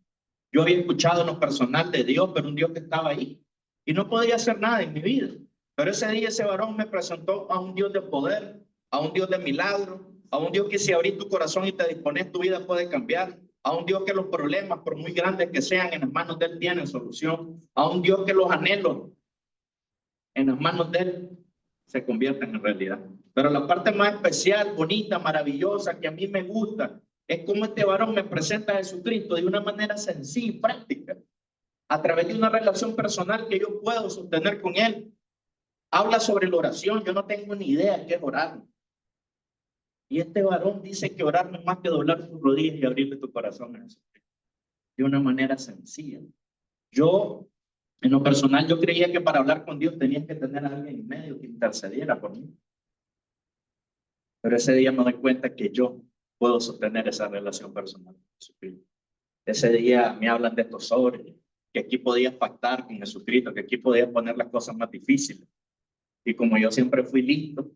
Yo había escuchado en lo personal de Dios, pero un Dios que estaba ahí y no podía hacer nada en mi vida. Pero ese día ese varón me presentó a un Dios de poder, a un Dios de milagro, a un Dios que si abrís tu corazón y te dispones, tu vida puede cambiar, a un Dios que los problemas, por muy grandes que sean, en las manos de Él tienen solución, a un Dios que los anhelos en las manos de Él se convierten en realidad. Pero la parte más especial, bonita, maravillosa, que a mí me gusta, es cómo este varón me presenta a Jesucristo de una manera sencilla y práctica, a través de una relación personal que yo puedo sostener con Él. Habla sobre la oración, yo no tengo ni idea de qué es orar. Y este varón dice que orar no es más que doblar tus rodillas y abrirle tu corazón a Jesucristo, de una manera sencilla. Yo, en lo personal, yo creía que para hablar con Dios tenías que tener a alguien en medio que intercediera por mí. Pero ese día me doy cuenta que yo puedo sostener esa relación personal con Jesucristo. Ese día me hablan de estos sobres, que aquí podías pactar con Jesucristo, que aquí podías poner las cosas más difíciles. Y como yo siempre fui listo,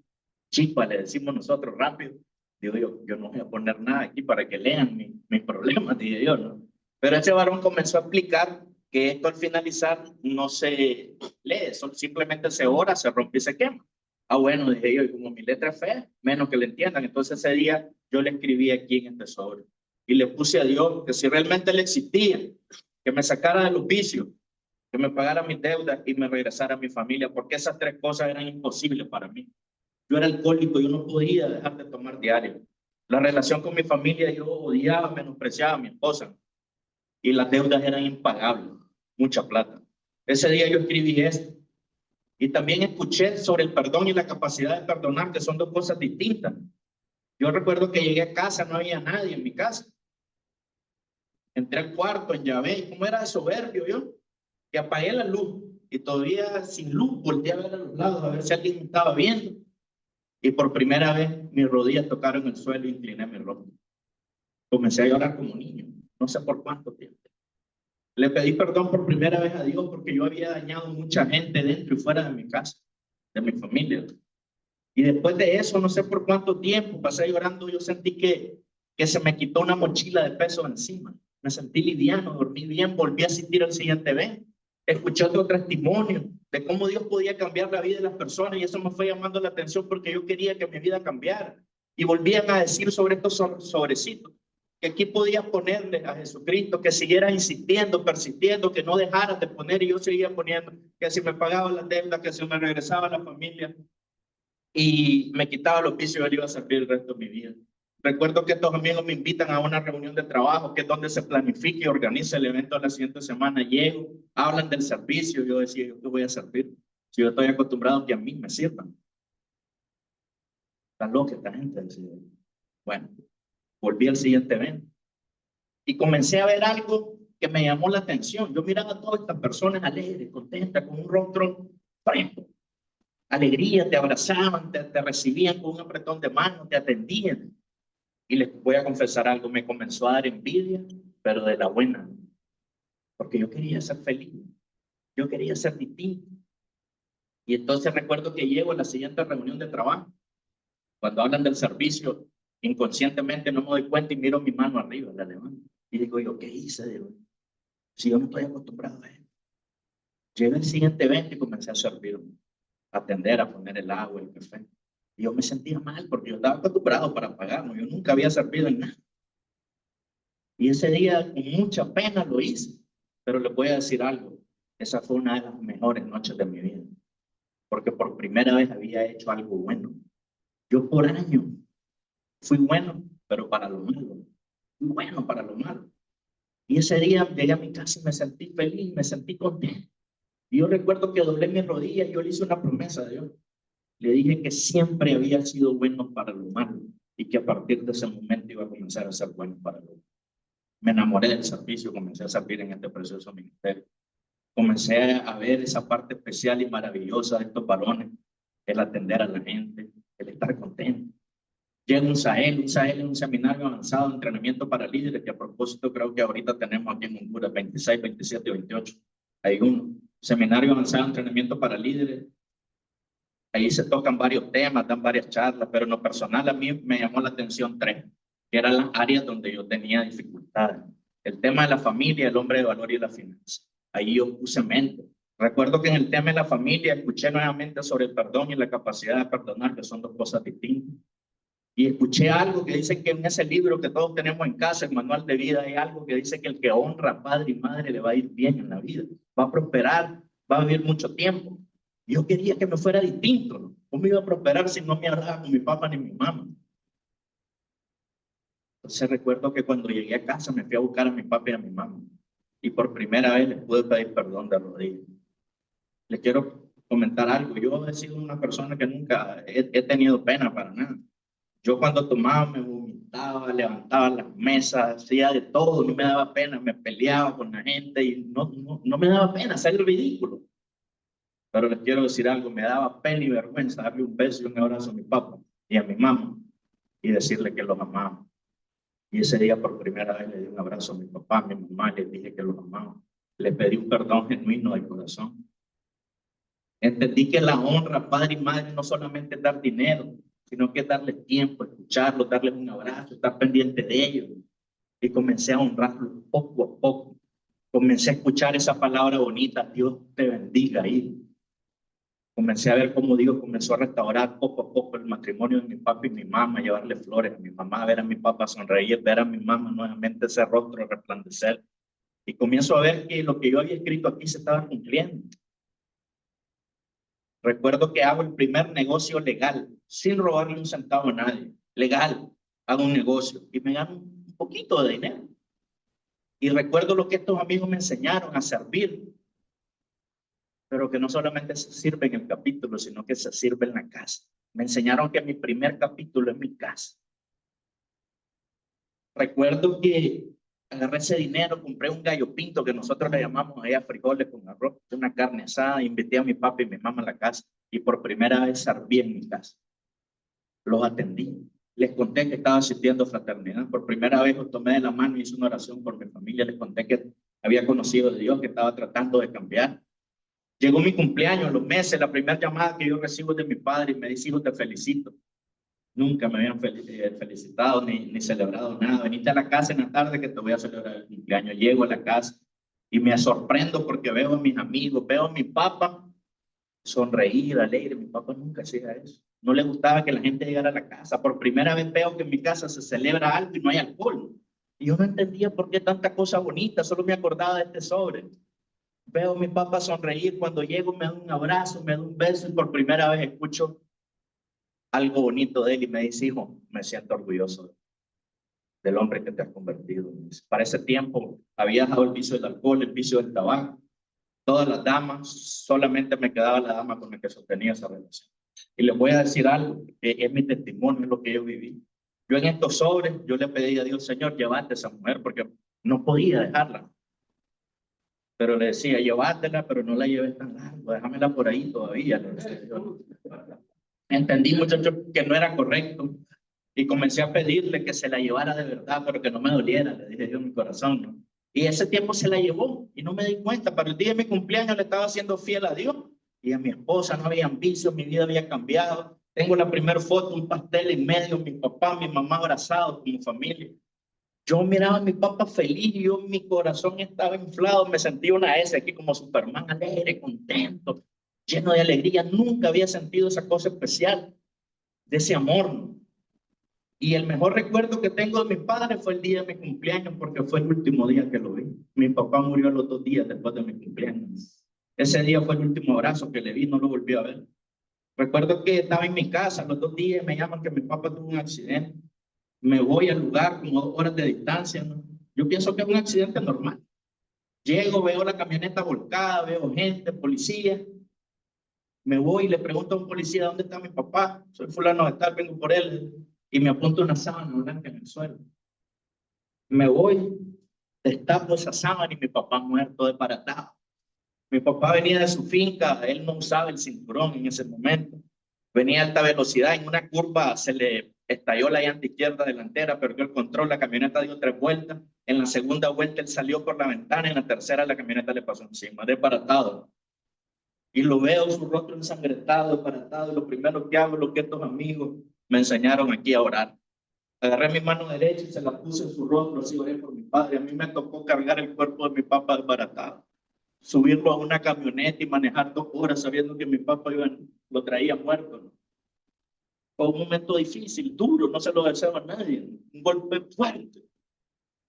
chispa, le decimos nosotros rápido, digo yo no voy a poner nada aquí para que lean mis problemas, dije yo, ¿no? Pero ese varón comenzó a explicar que esto al finalizar no se lee, simplemente se ora, se rompe y se quema. Ah, bueno, dije yo, y como mi letra es fea, menos que le entiendan. Entonces ese día yo le escribí aquí en este sobre y le puse a Dios que si realmente Él existía, que me sacara de los vicios, que me pagara mis deudas y me regresara a mi familia, porque esas 3 cosas eran imposibles para mí. Yo era alcohólico, yo no podía dejar de tomar diario. La relación con mi familia, yo odiaba, menospreciaba a mi esposa y las deudas eran impagables, mucha plata. Ese día yo escribí esto y también escuché sobre el perdón y la capacidad de perdonar, que son 2 cosas distintas. Yo recuerdo que llegué a casa, no había nadie en mi casa. Entré al cuarto, en llave, y como era de soberbio yo, que apagué la luz y todavía sin luz volteé a ver a los lados a ver si alguien me estaba viendo. Y por primera vez mis rodillas tocaron el suelo y incliné mi rostro. Comencé a llorar como niño, no sé por cuánto tiempo. Le pedí perdón por primera vez a Dios porque yo había dañado mucha gente dentro y fuera de mi casa, de mi familia. Y después de eso, no sé por cuánto tiempo, pasé llorando, yo sentí que se me quitó una mochila de peso encima. Me sentí liviano, dormí bien, volví a asistir al siguiente evento. Escuché otro testimonio de cómo Dios podía cambiar la vida de las personas y eso me fue llamando la atención porque yo quería que mi vida cambiara. Y volvían a decir sobre estos sobrecitos, que aquí podías ponerle a Jesucristo, que siguieras insistiendo, persistiendo, que no dejaras de poner y yo seguía poniendo, que si me pagaban las deudas, que si me regresaba a la familia y me quitaba los vicios, él iba a servir el resto de mi vida. Recuerdo que estos amigos me invitan a una reunión de trabajo, que es donde se planifica y organiza el evento de la siguiente semana. Llego, hablan del servicio, yo decía, ¿yo qué voy a servir? Si yo estoy acostumbrado a que a mí me sirvan. Están locos esta gente, decía. Bueno, volví al siguiente evento y comencé a ver algo que me llamó la atención. Yo miraba a todas estas personas alegres, contentas, con un rostro fresco, alegría, te abrazaban, te recibían con un apretón de manos, te atendían. Y les voy a confesar algo, me comenzó a dar envidia, pero de la buena, porque yo quería ser feliz, yo quería ser distinto. Y entonces recuerdo que llego a la siguiente reunión de trabajo, cuando hablan del servicio, inconscientemente no me doy cuenta y miro mi mano arriba, la levanto. Y digo yo, ¿qué hice de hoy? Si yo no estoy acostumbrado a eso. Llegué al siguiente evento y comencé a servirme, a atender, a poner el agua, el café. Y yo me sentía mal porque yo estaba acostumbrado para pagarlo, yo nunca había servido en nada. Y ese día con mucha pena lo hice, pero les voy a decir algo, esa fue una de las mejores noches de mi vida, porque por primera vez había hecho algo bueno. Yo por años fui bueno, pero para lo malo, fui bueno para lo malo. Y ese día llegué a mi casa y me sentí feliz, me sentí contento. Y yo recuerdo que doblé mis rodillas y yo le hice una promesa a Dios. Le dije que siempre había sido bueno para lo malo y que a partir de ese momento iba a comenzar a ser bueno para lo malo. Me enamoré del servicio, comencé a servir en este precioso ministerio. Comencé a ver esa parte especial y maravillosa de estos varones, el atender a la gente, el estar contento. Llega un Sahel es un seminario avanzado de entrenamiento para líderes, que a propósito creo que ahorita tenemos aquí en Honduras 26, 27 y 28. Hay un seminario avanzado de entrenamiento para líderes. Ahí se tocan varios temas, dan varias charlas, pero en lo personal a mí me llamó la atención tres, que eran las áreas donde yo tenía dificultades. El tema de la familia, el hombre de valor y la finanza. Ahí yo puse mente. Recuerdo que en el tema de la familia escuché nuevamente sobre el perdón y la capacidad de perdonar, que son dos cosas distintas. Y escuché algo que dice que en ese libro que todos tenemos en casa, el manual de vida, hay algo que dice que el que honra a padre y madre le va a ir bien en la vida, va a prosperar, va a vivir mucho tiempo. Yo quería que me fuera distinto, ¿no? ¿Cómo iba a prosperar si no me hablaba con mi papá ni mi mamá? Entonces recuerdo que cuando llegué a casa me fui a buscar a mi papá y a mi mamá. Y por primera vez les pude pedir perdón de rodillas. Les quiero comentar algo. Yo he sido una persona que nunca he tenido pena para nada. Yo cuando tomaba me vomitaba, levantaba las mesas, hacía de todo, no me daba pena, me peleaba con la gente y no me daba pena hacer el ridículo. Pero les quiero decir algo, me daba pena y vergüenza darle un beso y un abrazo a mi papá y a mi mamá y decirle que los amaba. Y ese día por primera vez le di un abrazo a mi papá, a mi mamá, les dije que los amaba. Le pedí un perdón genuino del corazón. Entendí que la honra, padre y madre, no solamente es dar dinero, sino que es darles tiempo, escucharlos, darles un abrazo, estar pendiente de ellos. Y comencé a honrarlos poco a poco. Comencé a escuchar esa palabra bonita, Dios te bendiga, hijo. Comencé a ver cómo Dios comenzó a restaurar poco a poco el matrimonio de mi papá y mi mamá, llevarle flores a mi mamá, ver a mi papá sonreír, ver a mi mamá nuevamente ese rostro resplandecer. Y comienzo a ver que lo que yo había escrito aquí se estaba cumpliendo. Recuerdo que hago el primer negocio legal, sin robarle un centavo a nadie. Legal, hago un negocio y me gano un poquito de dinero. Y recuerdo lo que estos amigos me enseñaron a servir, pero que no solamente se sirve en el capítulo, sino que se sirve en la casa. Me enseñaron que mi primer capítulo es mi casa. Recuerdo que agarré ese dinero, compré un gallo pinto, que nosotros le llamamos allá frijoles con arroz, una carne asada, invité a mi papá y mi mamá a la casa y por primera vez serví en mi casa. Los atendí. Les conté que estaba asistiendo a fraternidad. Por primera vez los tomé de la mano y hice una oración por mi familia. Les conté que había conocido de Dios, que estaba tratando de cambiar. Llegó mi cumpleaños, los meses, la primera llamada que yo recibo de mi padre y me dice, hijo, te felicito. Nunca me habían felicitado ni celebrado nada. Venite a la casa en la tarde que te voy a celebrar el cumpleaños. Llego a la casa y me sorprendo porque veo a mis amigos, veo a mi papá sonreír, alegre. Mi papá nunca hacía eso. No le gustaba que la gente llegara a la casa. Por primera vez veo que en mi casa se celebra algo y no hay alcohol. Y yo no entendía por qué tanta cosa bonita, solo me acordaba de este sobre. Veo a mi papá sonreír, cuando llego me da un abrazo, me da un beso y por primera vez escucho algo bonito de él y me dice, hijo, me siento orgulloso del hombre que te has convertido. Para ese tiempo había dejado el vicio del alcohol, el vicio del tabaco. Todas las damas, solamente me quedaba la dama con la que sostenía esa relación. Y les voy a decir algo, que es mi testimonio, es lo que yo viví. Yo en estos sobres, yo le pedí a Dios, Señor, llévate a esa mujer, porque no podía dejarla. Pero le decía, llévatela, pero no la lleves tan largo, déjamela por ahí todavía. Entendí, muchachos, que no era correcto. Y comencé a pedirle que se la llevara de verdad, pero que no me doliera, le dije yo en mi corazón, ¿no? Y ese tiempo se la llevó y no me di cuenta. Para el día de mi cumpleaños le estaba siendo fiel a Dios y a mi esposa. No había vicios, mi vida había cambiado. Tengo la primera foto, un pastel en medio, mi papá, mi mamá abrazados como familia. Yo miraba a mi papá feliz y yo, mi corazón estaba inflado. Me sentía una S aquí como Superman, alegre, contento, lleno de alegría. Nunca había sentido esa cosa especial, de ese amor, ¿no? Y el mejor recuerdo que tengo de mi padre fue el día de mi cumpleaños, porque fue el último día que lo vi. Mi papá murió a los 2 días después de mi cumpleaños. Ese día fue el último abrazo que le vi, no lo volví a ver. Recuerdo que estaba en mi casa, los 2 días me llaman que mi papá tuvo un accidente. Me voy al lugar como 2 horas de distancia, ¿no? Yo pienso que es un accidente normal. Llego, veo la camioneta volcada, veo gente, policía. Me voy y le pregunto a un policía, ¿dónde está mi papá? Soy fulano de tal, vengo por él. Y me apunta una sábana blanca en el suelo. Me voy, destapo esa sábana y mi papá muerto, desbaratado. Mi papá venía de su finca, él no usaba el cinturón en ese momento. Venía a alta velocidad, en una curva se le estalló la llanta izquierda delantera, perdió el control, la camioneta dio 3 vueltas. En la segunda vuelta él salió por la ventana, en la tercera la camioneta le pasó encima, desbaratado. Y lo veo, su rostro ensangrentado, desbaratado, y lo primero que hago es lo que estos amigos me enseñaron aquí a orar. Agarré mi mano derecha y se la puse en su rostro, así oré por mi padre. A mí me tocó cargar el cuerpo de mi papá desbaratado, subirlo a una camioneta y manejar 2 horas sabiendo que mi papá lo traía muerto, ¿no? Fue un momento difícil, duro, no se lo deseo a nadie, un golpe fuerte.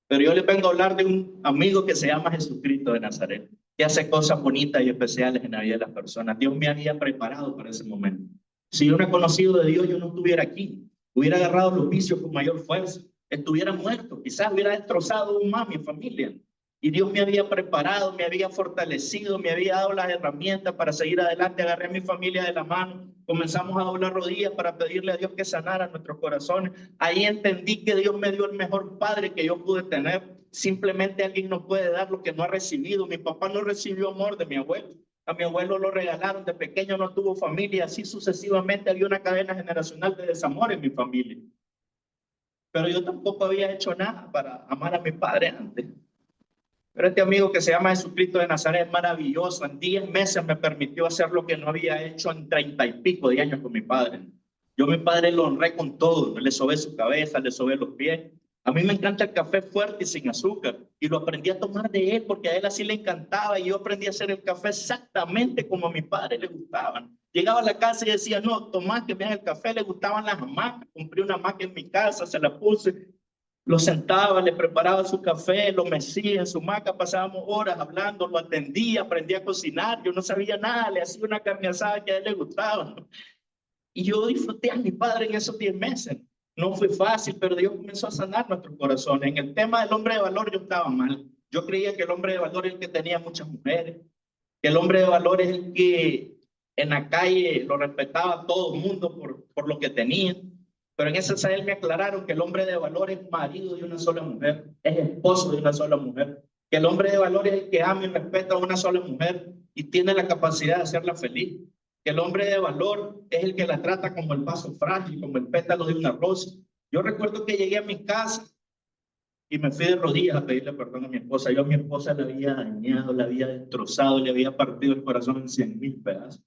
Pero yo les vengo a hablar de un amigo que se llama Jesucristo de Nazaret, que hace cosas bonitas y especiales en la vida de las personas. Dios me había preparado para ese momento. Si yo no he conocido de Dios, yo no estuviera aquí. Hubiera agarrado los vicios con mayor fuerza. Estuviera muerto, quizás hubiera destrozado aún más mi familia. Y Dios me había preparado, me había fortalecido, me había dado las herramientas para seguir adelante. Agarré a mi familia de la mano, comenzamos a doblar rodillas para pedirle a Dios que sanara nuestros corazones. Ahí entendí que Dios me dio el mejor padre que yo pude tener. Simplemente alguien no puede dar lo que no ha recibido. Mi papá no recibió amor de mi abuelo. A mi abuelo lo regalaron, de pequeño no tuvo familia, así sucesivamente había una cadena generacional de desamor en mi familia. Pero yo tampoco había hecho nada para amar a mi padre antes. Pero este amigo que se llama Jesucristo de Nazaret es maravilloso. En 10 meses me permitió hacer lo que no había hecho en 30 y pico de años con mi padre. Yo a mi padre lo honré con todo. Le sobé su cabeza, le sobé los pies. A mí me encanta el café fuerte y sin azúcar. Y lo aprendí a tomar de él porque a él así le encantaba. Y yo aprendí a hacer el café exactamente como a mi padre le gustaban. Llegaba a la casa y decía, no, Tomás, que me haga el café. Le gustaban las hamacas. Compré una hamaca en mi casa, se la puse. Lo sentaba, le preparaba su café, lo mecía en su hamaca, pasábamos horas hablando, lo atendía, aprendí a cocinar, yo no sabía nada, le hacía una carne asada que a él le gustaba, ¿no? Y yo disfruté a mi padre en esos 10 meses. No fue fácil, pero Dios comenzó a sanar nuestros corazones. En el tema del hombre de valor yo estaba mal. Yo creía que el hombre de valor es el que tenía muchas mujeres, que el hombre de valor es el que en la calle lo respetaba a todo el mundo por lo que tenía. Pero en ese saber me aclararon que el hombre de valor es marido de una sola mujer, es esposo de una sola mujer, que el hombre de valor es el que ama y respeta a una sola mujer y tiene la capacidad de hacerla feliz, que el hombre de valor es el que la trata como el vaso frágil, como el pétalo de una rosa. Yo recuerdo que llegué a mi casa y me fui de rodillas a pedirle perdón a mi esposa. Yo a mi esposa la había dañado, la había destrozado, le había partido el corazón en 100,000 pedazos.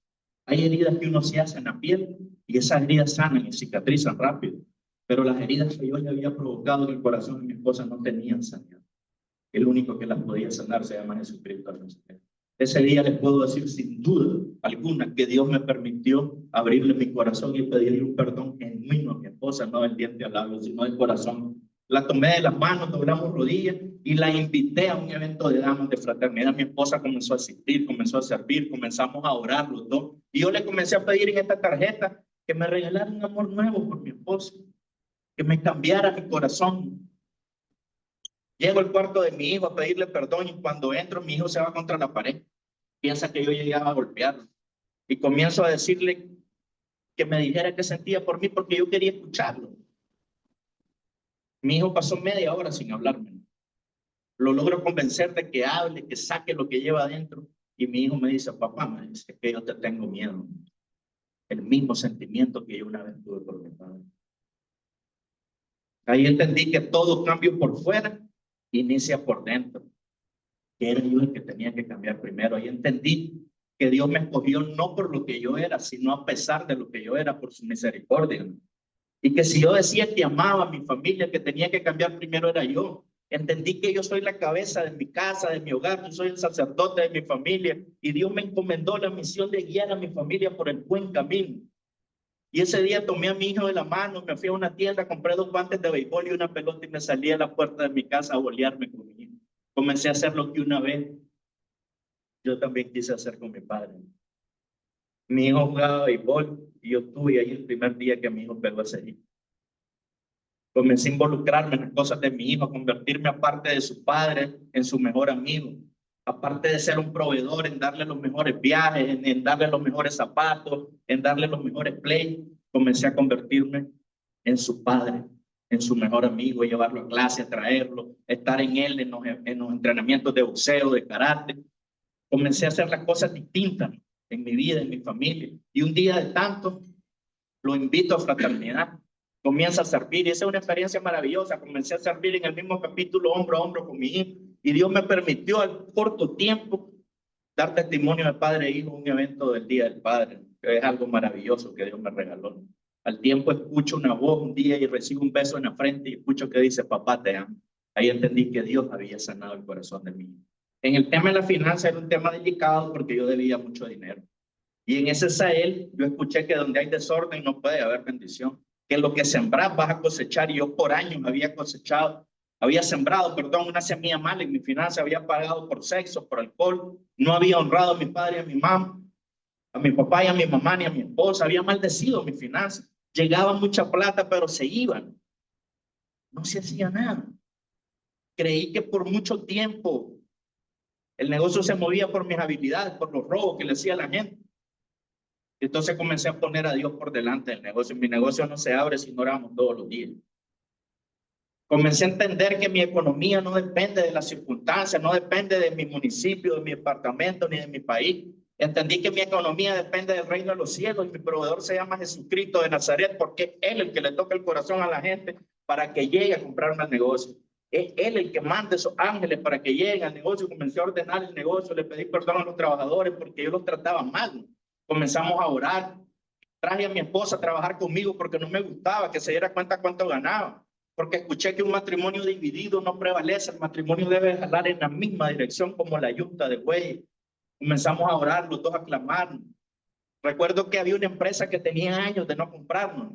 Hay heridas que uno se hace en la piel y esas heridas sanan y cicatrizan rápido. Pero las heridas que yo le había provocado en el corazón de mi esposa no tenían sanidad. El único que las podía sanar se llama Jesucristo. Ese día les puedo decir sin duda alguna que Dios me permitió abrirle mi corazón y pedirle un perdón genuino a mi esposa, no del diente al labio, sino del corazón. La tomé de las manos, doblamos rodillas y la invité a un evento de damas de fraternidad. Mi esposa comenzó a asistir, comenzó a servir, comenzamos a orar los dos. Y yo le comencé a pedir en esta tarjeta que me regalara un amor nuevo por mi esposa, que me cambiara mi corazón. Llego al cuarto de mi hijo a pedirle perdón y cuando entro mi hijo se va contra la pared. Piensa que yo llegaba a golpearlo. Y comienzo a decirle que me dijera qué sentía por mí porque yo quería escucharlo. Mi hijo pasó media hora sin hablarme. Lo logro convencer de que hable, que saque lo que lleva adentro. Y mi hijo me dice, papá, me dice que yo te tengo miedo. El mismo sentimiento que yo una vez tuve por mi padre. Ahí entendí que todo cambio por fuera inicia por dentro. Que era yo el que tenía que cambiar primero. Ahí entendí que Dios me escogió no por lo que yo era, sino a pesar de lo que yo era, por su misericordia. Y que si yo decía que amaba a mi familia, que tenía que cambiar primero era yo. Entendí que yo soy la cabeza de mi casa, de mi hogar, yo soy el sacerdote de mi familia y Dios me encomendó la misión de guiar a mi familia por el buen camino. Y ese día tomé a mi hijo de la mano, me fui a una tienda, compré 2 guantes de béisbol y una pelota y me salí a la puerta de mi casa a bolearme con mi hijo. Comencé a hacer lo que una vez yo también quise hacer con mi padre. Mi hijo jugaba béisbol y yo estuve ahí el primer día que mi hijo pegó ese hit. Comencé a involucrarme en las cosas de mi hijo, a convertirme aparte de su padre en su mejor amigo. aparte de ser un proveedor, en darle los mejores viajes, en darle los mejores zapatos, en darle los mejores play, comencé a convertirme en su padre, en su mejor amigo, llevarlo a clase, a traerlo, estar en él, en los entrenamientos de boxeo, de karate. Comencé a hacer las cosas distintas en mi vida, en mi familia. Y un día de tanto, lo invito a fraternidad. Comienza a servir y esa es una experiencia maravillosa. Comencé a servir en el mismo capítulo, hombro a hombro con mi hijo. Y Dios me permitió al corto tiempo dar testimonio de padre e hijo en un evento del Día del Padre. Que es algo maravilloso que Dios me regaló. Al tiempo escucho una voz un día y recibo un beso en la frente y escucho que dice, papá, te amo. Ahí entendí que Dios había sanado el corazón de mi hijo. En el tema de la finanza era un tema delicado porque yo debía mucho dinero. Y en ese Sahel yo escuché que donde hay desorden no puede haber bendición. Que lo que sembras vas a cosechar. Y yo por años había sembrado, una semilla mala en mi finanza, había pagado por sexo, por alcohol, no había honrado a mi padre y a mi mamá, a mi papá y a mi mamá ni a mi esposa, había maldecido mi finanza. Llegaba mucha plata, pero se iban. No se hacía nada. Creí que por mucho tiempo el negocio se movía por mis habilidades, por los robos que le hacía a la gente. Entonces comencé a poner a Dios por delante del negocio. Mi negocio no se abre si no oramos todos los días. Comencé a entender que mi economía no depende de las circunstancias, no depende de mi municipio, de mi departamento, ni de mi país. Entendí que mi economía depende del reino de los cielos y mi proveedor se llama Jesucristo de Nazaret porque es Él el que le toca el corazón a la gente para que llegue a comprarme el negocio. Es Él el que manda esos ángeles para que lleguen al negocio. Comencé a ordenar el negocio, le pedí perdón a los trabajadores porque yo los trataba mal. Comenzamos a orar. Traje a mi esposa a trabajar conmigo porque no me gustaba que se diera cuenta cuánto ganaba. Porque escuché que un matrimonio dividido no prevalece. El matrimonio debe jalar en la misma dirección como la yunta de buey. Comenzamos a orar, los dos a clamar. Recuerdo que había una empresa que tenía años de no comprarnos.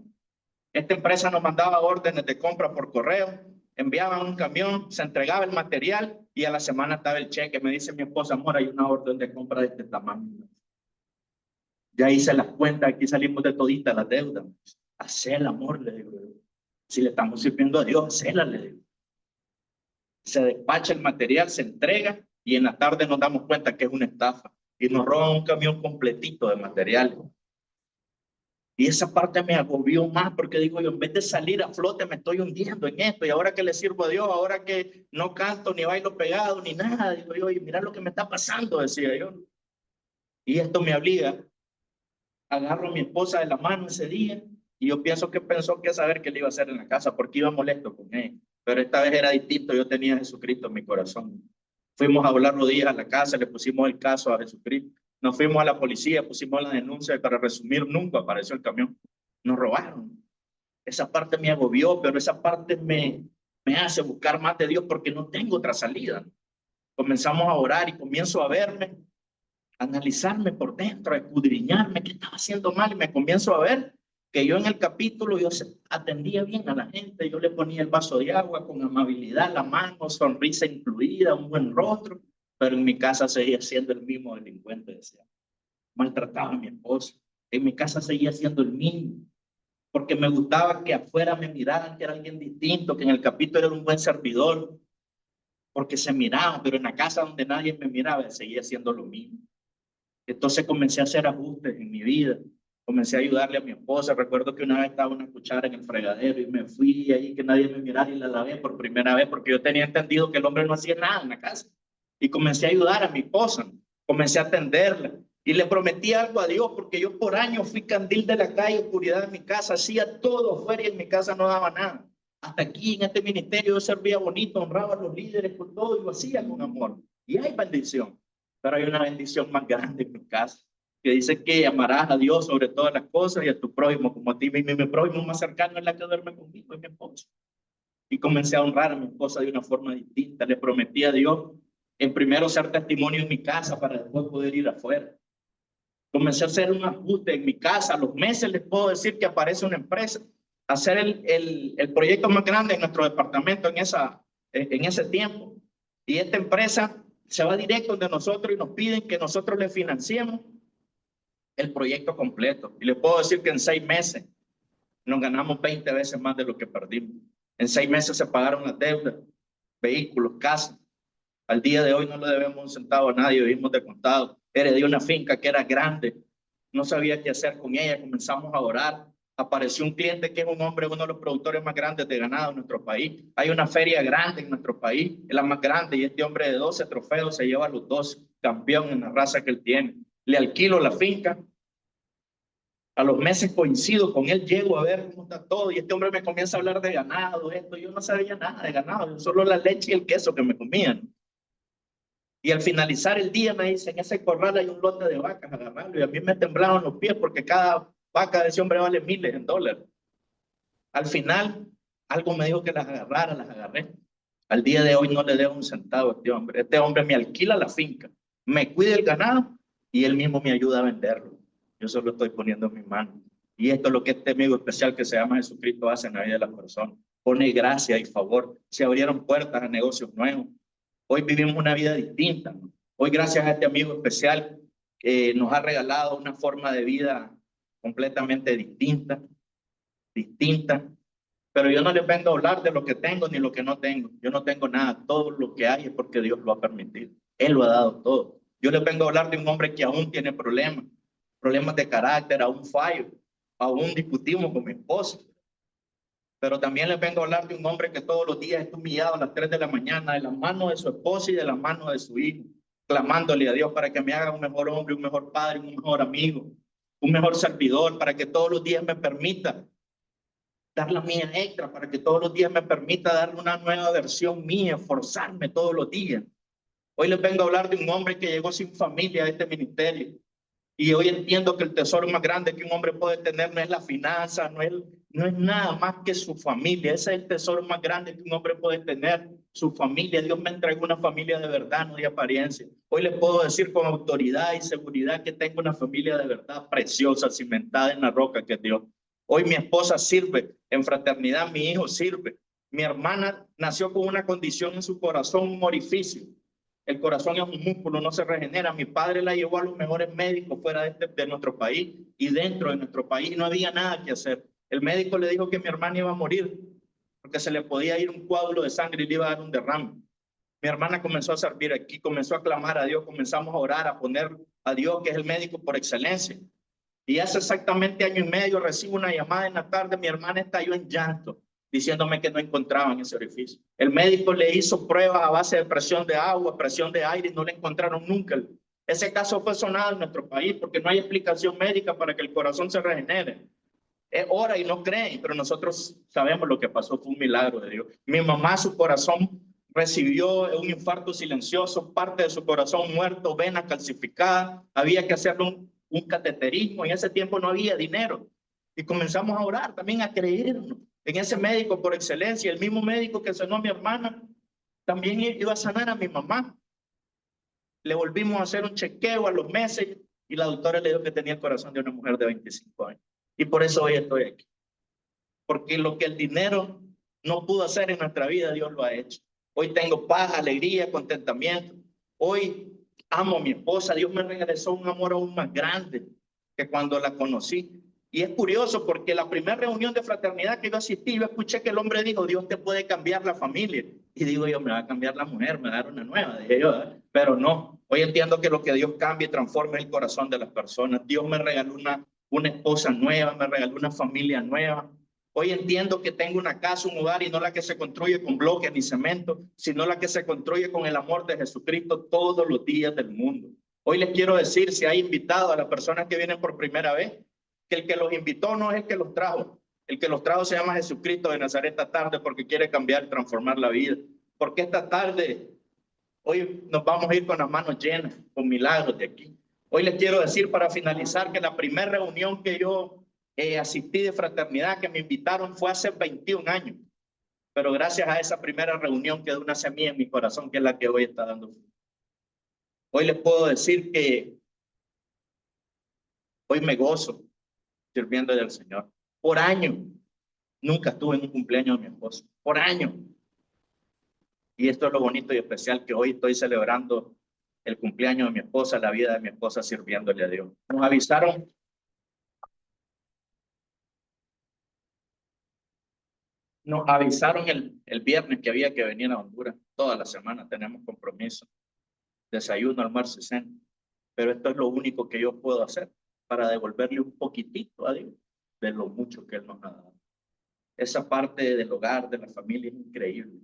Esta empresa nos mandaba órdenes de compra por correo, enviaban un camión, se entregaba el material y a la semana estaba el cheque. Me dice mi esposa, amor, hay una orden de compra de este tamaño. Ya hice las cuentas, aquí salimos de todita las deudas. Hacé el amor, le digo. Si le estamos sirviendo a Dios, hacela, le digo. Se despacha el material, se entrega y en la tarde nos damos cuenta que es una estafa y nos roban un camión completito de material. Y esa parte me agobió más porque digo yo, en vez de salir a flote me estoy hundiendo en esto y ahora que le sirvo a Dios, ahora que no canto ni bailo pegado ni nada, digo yo, y mira lo que me está pasando, decía yo. Y esto me obliga. Agarro a mi esposa de la mano ese día y yo pienso que pensó que saber qué le iba a hacer en la casa porque iba molesto con ella. Pero esta vez era distinto, yo tenía a Jesucristo en mi corazón. Fuimos a doblar rodillas a la casa, le pusimos el caso a Jesucristo. Nos fuimos a la policía, pusimos la denuncia y para resumir, nunca apareció el camión. Nos robaron. Esa parte me agobió, pero esa parte me hace buscar más de Dios porque no tengo otra salida. Comenzamos a orar y comienzo a verme, a analizarme por dentro, a escudriñarme qué estaba haciendo mal y me comienzo a ver que yo en el capítulo yo atendía bien a la gente, yo le ponía el vaso de agua con amabilidad, la mano, sonrisa incluida, un buen rostro, pero en mi casa seguía siendo el mismo delincuente, decía. Maltrataba a mi esposa, en mi casa seguía siendo el mismo, porque me gustaba que afuera me miraran que era alguien distinto, que en el capítulo era un buen servidor, porque se miraban, pero en la casa donde nadie me miraba seguía siendo lo mismo. Entonces comencé a hacer ajustes en mi vida. Comencé a ayudarle a mi esposa. Recuerdo que una vez estaba una cuchara en el fregadero y me fui ahí que nadie me mirara y la lavé por primera vez porque yo tenía entendido que el hombre no hacía nada en la casa. Y comencé a ayudar a mi esposa. Comencé a atenderla. Y le prometí algo a Dios porque yo por años fui candil de la calle, oscuridad de mi casa. Hacía todo afuera y en mi casa no daba nada. Hasta aquí en este ministerio yo servía bonito, honraba a los líderes con todo y lo hacía con amor. Y hay bendición. Pero hay una bendición más grande en mi casa, que dice que amarás a Dios sobre todas las cosas y a tu prójimo como a ti mismo. Y mi prójimo más cercano es la que duerme conmigo, es mi esposa. Y comencé a honrar a mi esposa de una forma distinta. Le prometí a Dios en primero ser testimonio en mi casa para después poder ir afuera. Comencé a hacer un ajuste en mi casa. A los meses les puedo decir que aparece una empresa a hacer el proyecto más grande en nuestro departamento en ese tiempo. Y esta empresa se va directo de nosotros y nos piden que nosotros le financiemos el proyecto completo. Y les puedo decir que en 6 meses nos ganamos 20 veces más de lo que perdimos. En 6 meses se pagaron las deudas, vehículos, casas. Al día de hoy no le debemos un centavo a nadie, vivimos de contado. Heredé una finca que era grande, no sabía qué hacer con ella, comenzamos a orar. Apareció un cliente que es un hombre, uno de los productores más grandes de ganado en nuestro país. Hay una feria grande en nuestro país, es la más grande, y este hombre de 12 trofeos se lleva los 12, campeón en la raza que él tiene. Le alquilo la finca. A los meses coincido con él, llego a ver cómo está todo, y este hombre me comienza a hablar de ganado, esto. Yo no sabía nada de ganado, solo la leche y el queso que me comían. Y al finalizar el día me dicen, en ese corral hay un lote de vacas, agarrarlo. Y a mí me temblaban los pies porque cada vaca de ese hombre vale miles en dólares. Al final, algo me dijo que las agarrara, las agarré. Al día de hoy no le debo un centavo a este hombre. Este hombre me alquila la finca, me cuida el ganado y él mismo me ayuda a venderlo. Yo solo estoy poniendo en mi mano. Y esto es lo que este amigo especial que se llama Jesucristo hace en la vida de las personas. Pone gracia y favor. Se abrieron puertas a negocios nuevos. Hoy vivimos una vida distinta, ¿no? Hoy, gracias a este amigo especial, nos ha regalado una forma de vida completamente distinta. Pero yo no les vengo a hablar de lo que tengo ni lo que no tengo. Yo no tengo nada. Todo lo que hay es porque Dios lo ha permitido. Él lo ha dado todo. Yo les vengo a hablar de un hombre que aún tiene problemas de carácter, aún fallo, aún discutimos con mi esposa. Pero también les vengo a hablar de un hombre que todos los días está humillado a las 3 de la mañana de las manos de su esposa y de las manos de su hijo, clamándole a Dios para que me haga un mejor hombre, un mejor padre, un mejor amigo, un mejor servidor, para que todos los días me permita dar la mía extra, para que todos los días me permita dar una nueva versión mía, esforzarme todos los días. Hoy les vengo a hablar de un hombre que llegó sin familia a este ministerio. Y hoy entiendo que el tesoro más grande que un hombre puede tener no es la finanza, no es nada más que su familia. Ese es el tesoro más grande que un hombre puede tener, su familia. Dios me entregó una familia de verdad, no de apariencia. Hoy les puedo decir con autoridad y seguridad que tengo una familia de verdad preciosa, cimentada en la roca que es Dios. Hoy mi esposa sirve en fraternidad, mi hijo sirve. Mi hermana nació con una condición en su corazón, un orificio. El corazón es un músculo, no se regenera. Mi padre la llevó a los mejores médicos fuera de nuestro país y dentro de nuestro país no había nada que hacer. El médico le dijo que mi hermana iba a morir porque se le podía ir un coágulo de sangre y le iba a dar un derrame. Mi hermana comenzó a servir aquí, comenzó a clamar a Dios, comenzamos a orar, a poner a Dios, que es el médico por excelencia. Y hace exactamente año y medio recibo una llamada en la tarde, mi hermana estalló en llanto, diciéndome que no encontraban ese orificio. El médico le hizo pruebas a base de presión de agua, presión de aire y no le encontraron nunca. Ese caso fue sonado en nuestro país porque no hay explicación médica para que el corazón se regenere. Ora y no creen, pero nosotros sabemos lo que pasó, fue un milagro de Dios. Mi mamá, su corazón recibió un infarto silencioso, parte de su corazón muerto, vena calcificada, había que hacerle un cateterismo, en ese tiempo no había dinero. Y comenzamos a orar, también a creernos en ese médico por excelencia, el mismo médico que sanó a mi hermana, también iba a sanar a mi mamá. Le volvimos a hacer un chequeo a los meses y la doctora le dijo que tenía el corazón de una mujer de 25 años. Y por eso hoy estoy aquí. Porque lo que el dinero no pudo hacer en nuestra vida, Dios lo ha hecho. Hoy tengo paz, alegría, contentamiento. Hoy amo a mi esposa. Dios me regresó un amor aún más grande que cuando la conocí. Y es curioso porque la primera reunión de fraternidad que yo asistí, yo escuché que el hombre dijo, Dios te puede cambiar la familia. Y digo yo, me va a cambiar la mujer, me va a dar una nueva, dije yo, ¿eh? Pero no. Hoy entiendo que lo que Dios cambia y transforma es el corazón de las personas. Dios me regaló una esposa nueva, me regaló una familia nueva. Hoy entiendo que tengo una casa, un hogar, y no la que se construye con bloques ni cemento, sino la que se construye con el amor de Jesucristo todos los días del mundo. Hoy les quiero decir, si hay invitados a las personas que vienen por primera vez, que el que los invitó no es el que los trajo. El que los trajo se llama Jesucristo de Nazaret esta tarde porque quiere cambiar y transformar la vida. Porque esta tarde, hoy nos vamos a ir con las manos llenas, con milagros de aquí. Hoy les quiero decir para finalizar que la primera reunión que yo asistí de fraternidad, que me invitaron, fue hace 21 años. Pero gracias a esa primera reunión quedó una semilla en mi corazón, que es la que hoy está dando fruto. Hoy les puedo decir que hoy me gozo sirviendo al Señor. Por años nunca estuve en un cumpleaños de mi esposa. Por años. Y esto es lo bonito y especial, que hoy estoy celebrando el cumpleaños de mi esposa, la vida de mi esposa sirviéndole a Dios. Nos avisaron el viernes que había que venir a Honduras. Toda la semana tenemos compromiso. compromiso. Desayuno, almuerzo y cena. Pero esto es lo único que yo puedo hacer para devolverle un poquitito a Dios de lo mucho que Él nos ha dado. Esa parte del hogar, de la familia es increíble.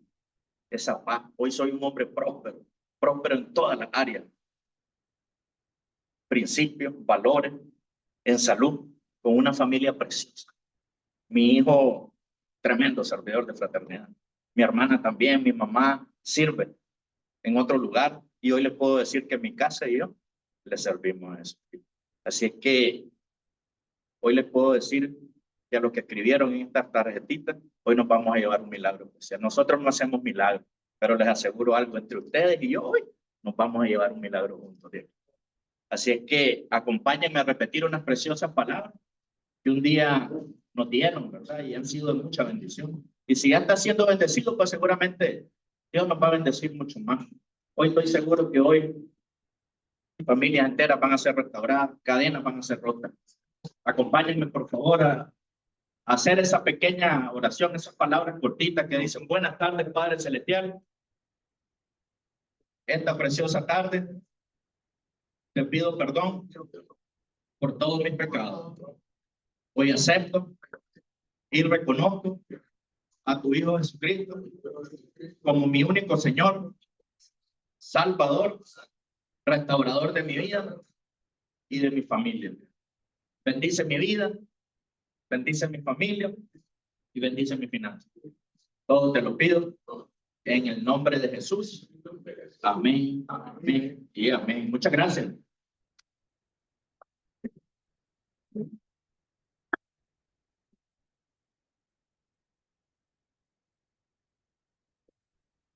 Esa paz. Hoy soy un hombre próspero, próspero en todas las áreas. Principios, valores, en salud, con una familia preciosa. Mi hijo, tremendo servidor de fraternidad. Mi hermana también, mi mamá sirve en otro lugar y hoy le puedo decir que en mi casa y yo le servimos a eso. Así es que hoy les puedo decir que a los que escribieron en estas tarjetitas, hoy nos vamos a llevar un milagro. O sea, nosotros no hacemos milagros, pero les aseguro algo, entre ustedes y yo hoy nos vamos a llevar un milagro juntos. Así es que acompáñenme a repetir unas preciosas palabras que un día nos dieron, ¿verdad? Y han sido de mucha bendición. Y si ya está siendo bendecido, pues seguramente Dios nos va a bendecir mucho más. Hoy estoy seguro que hoy familias enteras van a ser restauradas, cadenas van a ser rotas. Acompáñenme, por favor, a hacer esa pequeña oración, esas palabras cortitas que dicen: buenas tardes, Padre Celestial. Esta preciosa tarde te pido perdón por todos mis pecados. Hoy acepto y reconozco a tu Hijo Jesucristo como mi único Señor, Salvador, restaurador de mi vida y de mi familia. Bendice mi vida, bendice mi familia y bendice mi finanzas. Todo te lo pido en el nombre de Jesús. Amén, amén y amén. Muchas gracias.